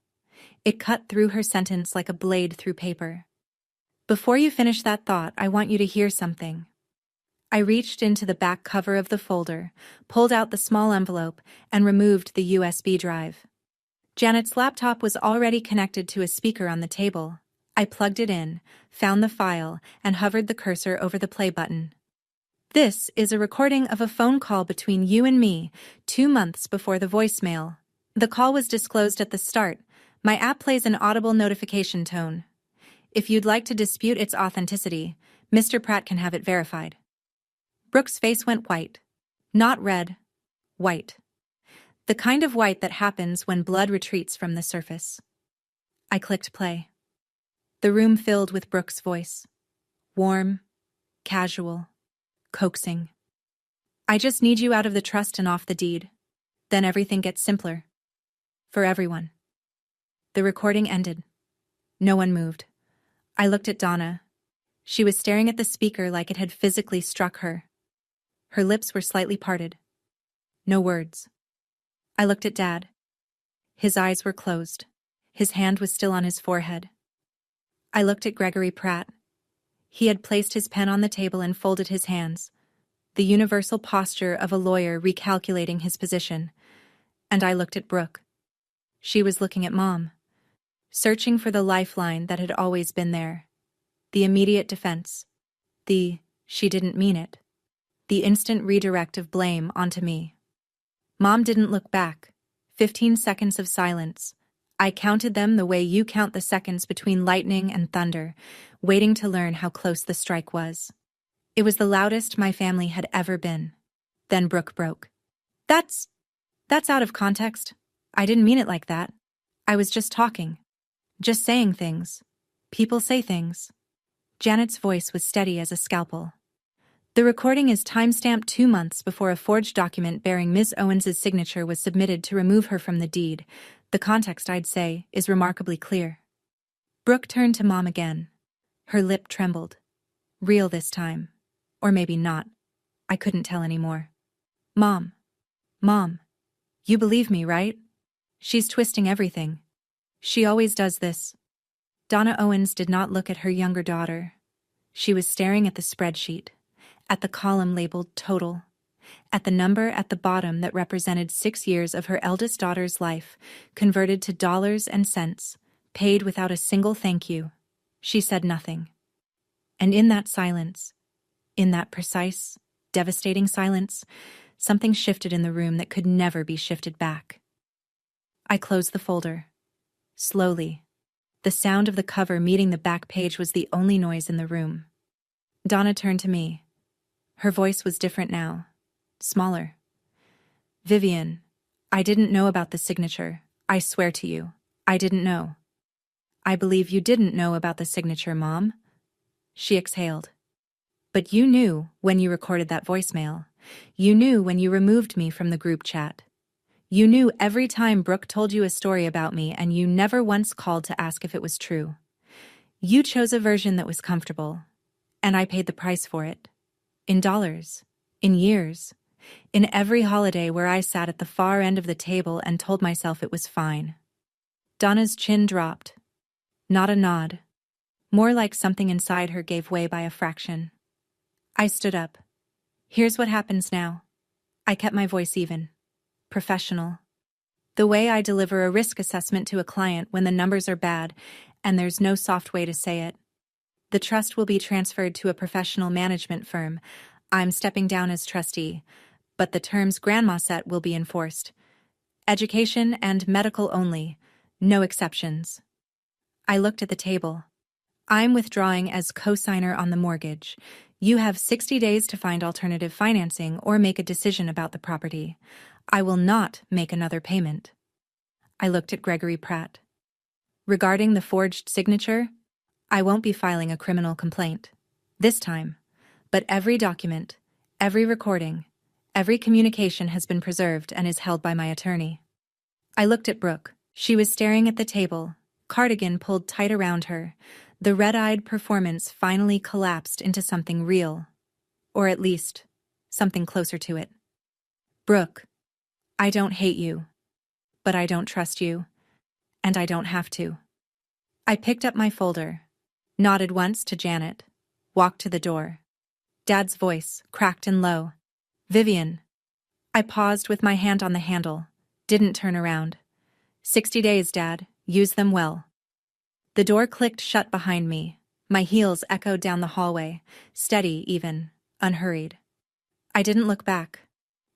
It cut through her sentence like a blade through paper. Before you finish that thought, I want you to hear something. I reached into the back cover of the folder, pulled out the small envelope, and removed the USB drive. Janet's laptop was already connected to a speaker on the table. I plugged it in, found the file, and hovered the cursor over the play button. This is a recording of a phone call between you and me, 2 months before the voicemail. The call was disclosed at the start. My app plays an audible notification tone. If you'd like to dispute its authenticity, Mr. Pratt can have it verified. Brooke's face went white. Not red. White. The kind of white that happens when blood retreats from the surface. I clicked play. The room filled with Brooke's voice. Warm, casual, coaxing. I just need you out of the trust and off the deed. Then everything gets simpler. For everyone. The recording ended. No one moved. I looked at Donna. She was staring at the speaker like it had physically struck her. Her lips were slightly parted. No words. I looked at Dad. His eyes were closed. His hand was still on his forehead. I looked at Gregory Pratt. He had placed his pen on the table and folded his hands, the universal posture of a lawyer recalculating his position. And I looked at Brooke. She was looking at Mom, searching for the lifeline that had always been there. The immediate defense. She didn't mean it. The instant redirect of blame onto me. Mom didn't look back. 15 seconds of silence. I counted them the way you count the seconds between lightning and thunder, waiting to learn how close the strike was. It was the loudest my family had ever been. Then Brooke broke. That's out of context. I didn't mean it like that. I was just talking. Just saying things. People say things. Janet's voice was steady as a scalpel. The recording is timestamped 2 months before a forged document bearing Ms. Owens's signature was submitted to remove her from the deed. The context, I'd say, is remarkably clear. Brooke turned to Mom again. Her lip trembled. Real this time. Or maybe not. I couldn't tell anymore. Mom, you believe me, right? She's twisting everything. She always does this. Donna Owens did not look at her younger daughter. She was staring at the spreadsheet, at the column labeled total, at the number at the bottom that represented 6 years of her eldest daughter's life, converted to dollars and cents, paid without a single thank you. She said nothing. And in that silence, in that precise, devastating silence, something shifted in the room that could never be shifted back. I closed the folder. Slowly. The sound of the cover meeting the back page was the only noise in the room. Donna turned to me. Her voice was different now. Smaller. Vivian, I didn't know about the signature. I swear to you, I didn't know. I believe you didn't know about the signature, Mom. She exhaled. But you knew when you recorded that voicemail. You knew when you removed me from the group chat. You knew every time Brooke told you a story about me, and you never once called to ask if it was true. You chose a version that was comfortable, and I paid the price for it. In dollars. In years. In every holiday where I sat at the far end of the table and told myself it was fine. Donna's chin dropped. Not a nod. More like something inside her gave way by a fraction. I stood up. Here's what happens now. I kept my voice even. Professional. The way I deliver a risk assessment to a client when the numbers are bad and there's no soft way to say it. The trust will be transferred to a professional management firm. I'm stepping down as trustee, but the terms Grandma set will be enforced. Education and medical only, no exceptions. I looked at the table. I'm withdrawing as co-signer on the mortgage. You have 60 days to find alternative financing or make a decision about the property. I will not make another payment. I looked at Gregory Pratt. Regarding the forged signature, I won't be filing a criminal complaint. This time. But every document, every recording, every communication has been preserved and is held by my attorney. I looked at Brooke. She was staring at the table, cardigan pulled tight around her. The red-eyed performance finally collapsed into something real. Or at least, something closer to it. Brooke, I don't hate you. But I don't trust you. And I don't have to. I picked up my folder, nodded once to Janet, walked to the door. Dad's voice, cracked and low. Vivian. I paused with my hand on the handle, didn't turn around. 60 days, Dad. Use them well. The door clicked shut behind me. My heels echoed down the hallway, steady even, unhurried. I didn't look back.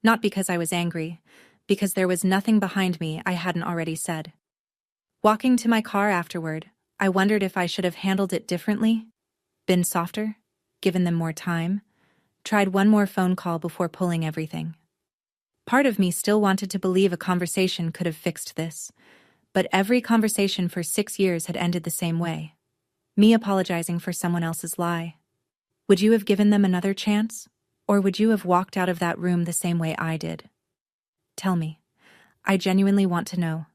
Not because I was angry, because there was nothing behind me I hadn't already said. Walking to my car afterward, I wondered if I should have handled it differently, been softer, given them more time, tried one more phone call before pulling everything. Part of me still wanted to believe a conversation could have fixed this, but every conversation for 6 years had ended the same way. Me apologizing for someone else's lie. Would you have given them another chance? Or would you have walked out of that room the same way I did? Tell me. I genuinely want to know.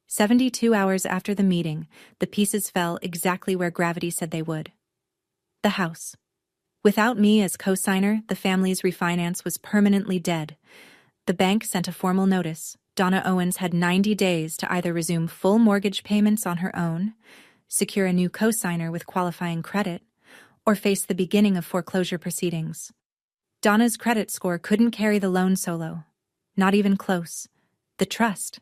72 hours after the meeting, the pieces fell exactly where gravity said they would. The house. Without me as co-signer, the family's refinance was permanently dead. The bank sent a formal notice. Donna Owens had 90 days to either resume full mortgage payments on her own, secure a new co-signer with qualifying credit, or face the beginning of foreclosure proceedings. Donna's credit score couldn't carry the loan solo. Not even close. The trust.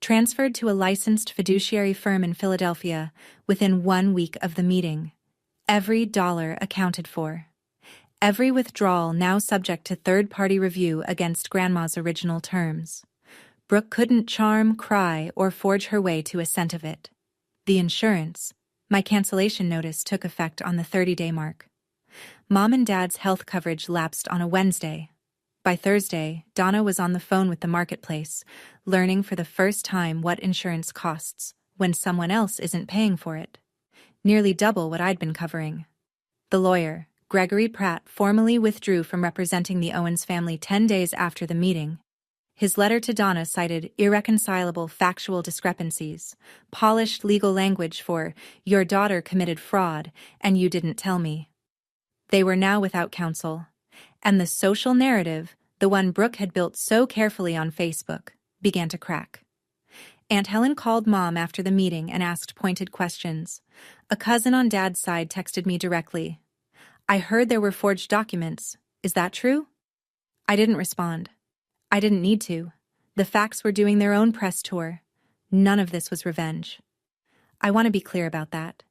Transferred to a licensed fiduciary firm in Philadelphia within 1 week of the meeting. Every dollar accounted for. Every withdrawal now subject to third-party review against Grandma's original terms. Brooke couldn't charm, cry, or forge her way to a cent of it. The insurance. My cancellation notice took effect on the 30-day mark. Mom and Dad's health coverage lapsed on a Wednesday. By Thursday, Donna was on the phone with the marketplace, learning for the first time what insurance costs when someone else isn't paying for it. Nearly double what I'd been covering. The lawyer, Gregory Pratt, formally withdrew from representing the Owens family 10 days after the meeting. His letter to Donna cited irreconcilable factual discrepancies, polished legal language for, "Your daughter committed fraud, and you didn't tell me." They were now without counsel. And the social narrative, the one Brooke had built so carefully on Facebook, began to crack. Aunt Helen called Mom after the meeting and asked pointed questions. A cousin on Dad's side texted me directly. "I heard there were forged documents. Is that true?" I didn't respond. I didn't need to. The facts were doing their own press tour. None of this was revenge. I want to be clear about that.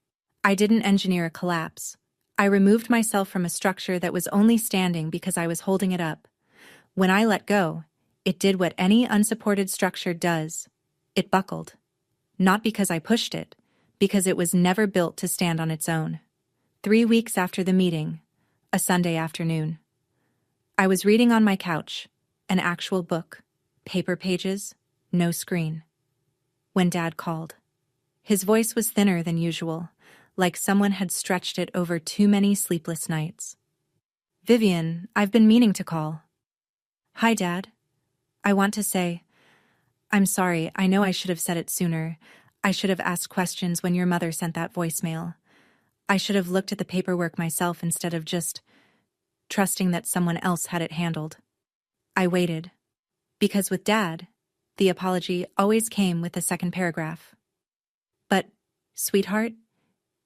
I didn't engineer a collapse. I removed myself from a structure that was only standing because I was holding it up. When I let go, it did what any unsupported structure does. It buckled. Not because I pushed it, because it was never built to stand on its own. 3 weeks after the meeting, a Sunday afternoon. I was reading on my couch, an actual book, paper pages, no screen. When Dad called. His voice was thinner than usual, like someone had stretched it over too many sleepless nights. "Vivian, I've been meaning to call." "Hi, Dad. I want to say, I'm sorry, I know I should have said it sooner. I should have asked questions when your mother sent that voicemail. I should have looked at the paperwork myself instead of just trusting that someone else had it handled." I waited. Because with Dad, the apology always came with the second paragraph. "But, sweetheart,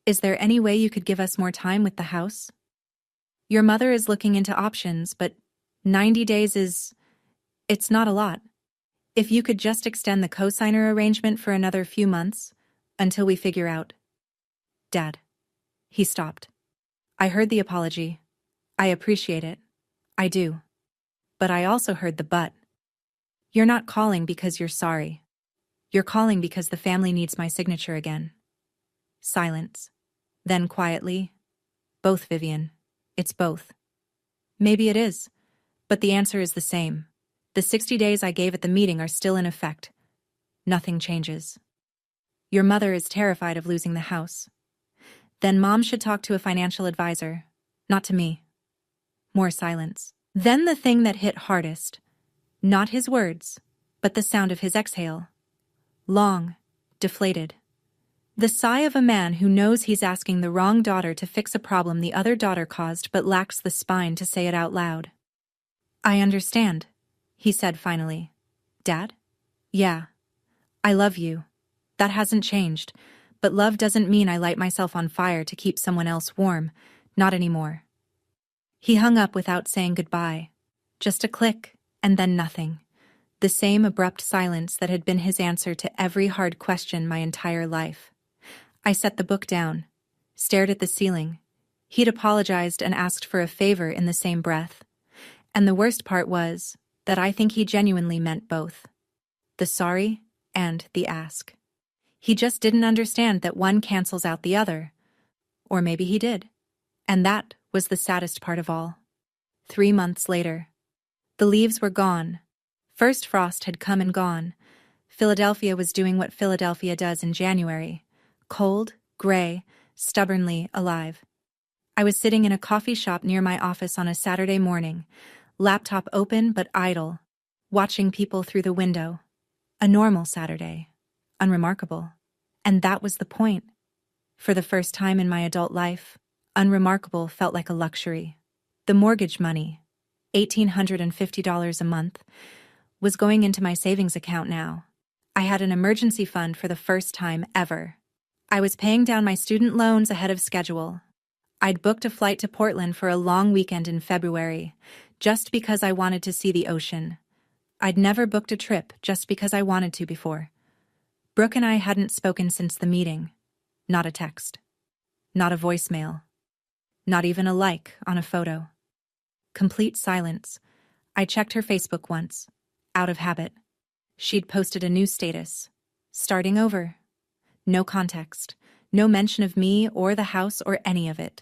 is there any way you could give us more time with the house? Your mother is looking into options, but 90 days it's not a lot. If you could just extend the co-signer arrangement for another few months, until we figure out." "Dad." He stopped. I heard the apology. I appreciate it. I do. But I also heard the but. You're not calling because you're sorry. You're calling because the family needs my signature again. Silence. Then quietly, "Both, Vivian. It's both." "Maybe it is. But the answer is the same. The 60 days I gave at the meeting are still in effect. Nothing changes. Your mother is terrified of losing the house. Then Mom should talk to a financial advisor, not to me. More silence. Then the thing that hit hardest. Not his words, but the sound of his exhale. Long, deflated. The sigh of a man who knows he's asking the wrong daughter to fix a problem the other daughter caused but lacks the spine to say it out loud. I understand, he said finally. Dad? Yeah. I love you. That hasn't changed, but love doesn't mean I light myself on fire to keep someone else warm, not anymore. He hung up without saying goodbye. Just a click, and then nothing. The same abrupt silence that had been his answer to every hard question my entire life. I set the book down, stared at the ceiling. He'd apologized and asked for a favor in the same breath. And the worst part was that I think he genuinely meant both. The sorry and the ask. He just didn't understand that one cancels out the other. Or maybe he did. And that was the saddest part of all. 3 months later. The leaves were gone. First frost had come and gone. Philadelphia was doing what Philadelphia does in January. Cold, gray, stubbornly alive. I was sitting in a coffee shop near my office on a Saturday morning, laptop open but idle, watching people through the window. A normal Saturday. Unremarkable. And that was the point. For the first time in my adult life, unremarkable felt like a luxury. The mortgage money, $1,850 a month, was going into my savings account now. I had an emergency fund for the first time ever. I was paying down my student loans ahead of schedule. I'd booked a flight to Portland for a long weekend in February, just because I wanted to see the ocean. I'd never booked a trip just because I wanted to before. Brooke and I hadn't spoken since the meeting. Not a text. Not a voicemail. Not even a like on a photo. Complete silence. I checked her Facebook once, out of habit. She'd posted a new status. Starting over. No context, no mention of me or the house or any of it.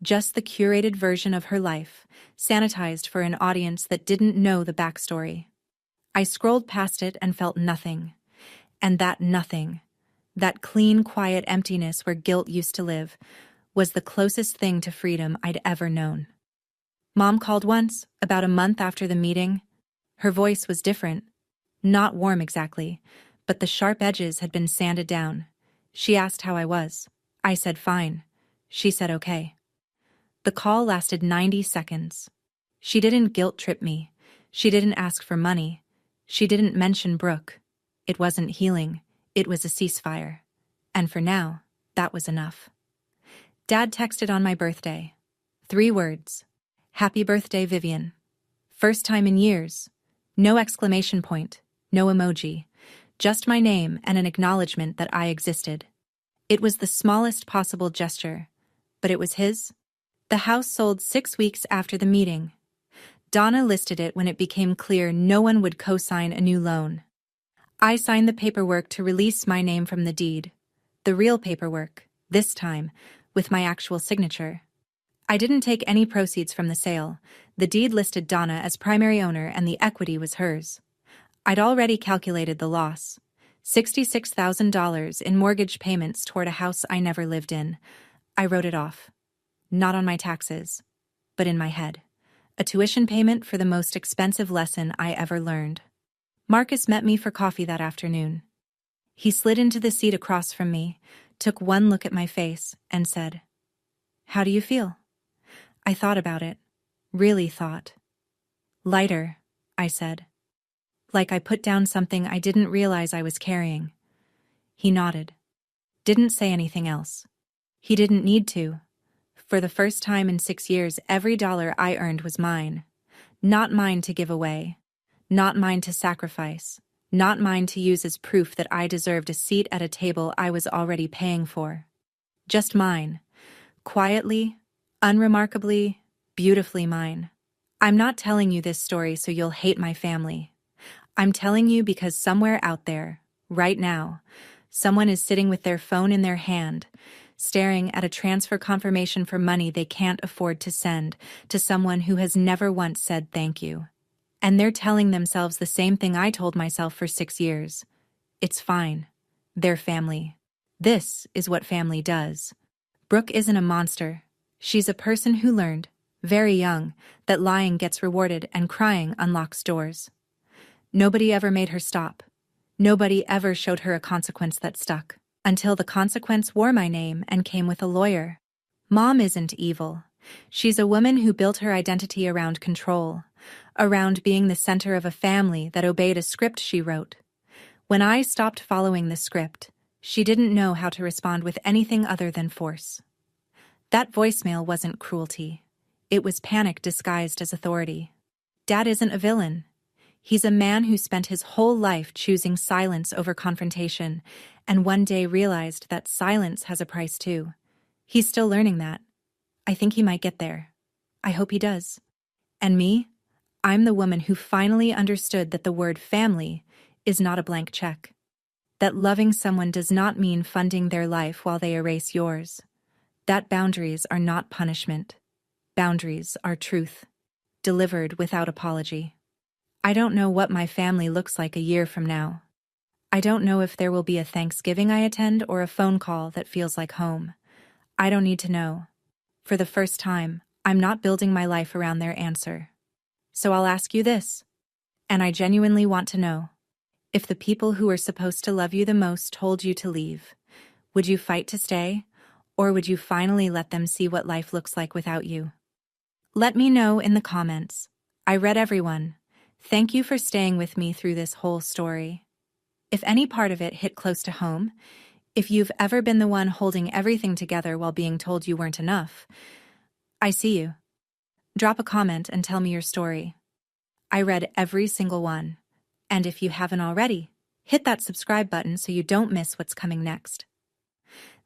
Just the curated version of her life, sanitized for an audience that didn't know the backstory. I scrolled past it and felt nothing. And that nothing, that clean, quiet emptiness where guilt used to live, was the closest thing to freedom I'd ever known. Mom called once, about a month after the meeting. Her voice was different. Not warm exactly, but the sharp edges had been sanded down. She asked how I was. I said fine. She said okay. The call lasted 90 seconds. She didn't guilt-trip me. She didn't ask for money. She didn't mention Brooke. It wasn't healing. It was a ceasefire. And for now, that was enough. Dad texted on my birthday. 3 words. Happy birthday, Vivian. First time in years. No exclamation point. No emoji. Just my name and an acknowledgement that I existed. It was the smallest possible gesture, but it was his. The house sold 6 weeks after the meeting. Donna listed it when it became clear no one would co-sign a new loan. I signed the paperwork to release my name from the deed. The real paperwork, this time, with my actual signature. I didn't take any proceeds from the sale. The deed listed Donna as primary owner and the equity was hers. I'd already calculated the loss. $66,000 in mortgage payments toward a house I never lived in. I wrote it off. Not on my taxes, but in my head. A tuition payment for the most expensive lesson I ever learned. Marcus met me for coffee that afternoon. He slid into the seat across from me, took one look at my face, and said, "How do you feel?" I thought about it. Really thought. "Lighter," I said. Like I put down something I didn't realize I was carrying. He nodded. Didn't say anything else. He didn't need to. For the first time in 6 years, every dollar I earned was mine. Not mine to give away. Not mine to sacrifice. Not mine to use as proof that I deserved a seat at a table I was already paying for. Just mine. Quietly, unremarkably, beautifully mine. I'm not telling you this story so you'll hate my family. I'm telling you because somewhere out there, right now, someone is sitting with their phone in their hand, staring at a transfer confirmation for money they can't afford to send to someone who has never once said thank you. And they're telling themselves the same thing I told myself for 6 years. It's fine. They're family. This is what family does. Brooke isn't a monster. She's a person who learned, very young, that lying gets rewarded and crying unlocks doors. Nobody ever made her stop. Nobody ever showed her a consequence that stuck, until the consequence wore my name and came with a lawyer. Mom isn't evil. She's a woman who built her identity around control, around being the center of a family that obeyed a script she wrote. When I stopped following the script, she didn't know how to respond with anything other than force. That voicemail wasn't cruelty. It was panic disguised as authority. Dad isn't a villain. He's a man who spent his whole life choosing silence over confrontation, and one day realized that silence has a price too. He's still learning that. I think he might get there. I hope he does. And me? I'm the woman who finally understood that the word family is not a blank check. That loving someone does not mean funding their life while they erase yours. That boundaries are not punishment. Boundaries are truth, delivered without apology. I don't know what my family looks like a year from now. I don't know if there will be a Thanksgiving I attend or a phone call that feels like home. I don't need to know. For the first time, I'm not building my life around their answer. So I'll ask you this, and I genuinely want to know. If the people who are supposed to love you the most told you to leave, would you fight to stay, or would you finally let them see what life looks like without you? Let me know in the comments. I read everyone. Thank you for staying with me through this whole story. If any part of it hit close to home, if you've ever been the one holding everything together while being told you weren't enough, I see you. Drop a comment and tell me your story. I read every single one. And if you haven't already, hit that subscribe button so you don't miss what's coming next.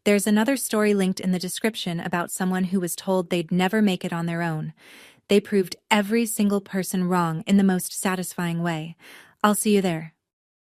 There's another story linked in the description about someone who was told they'd never make it on their own. They proved every single person wrong in the most satisfying way. I'll see you there.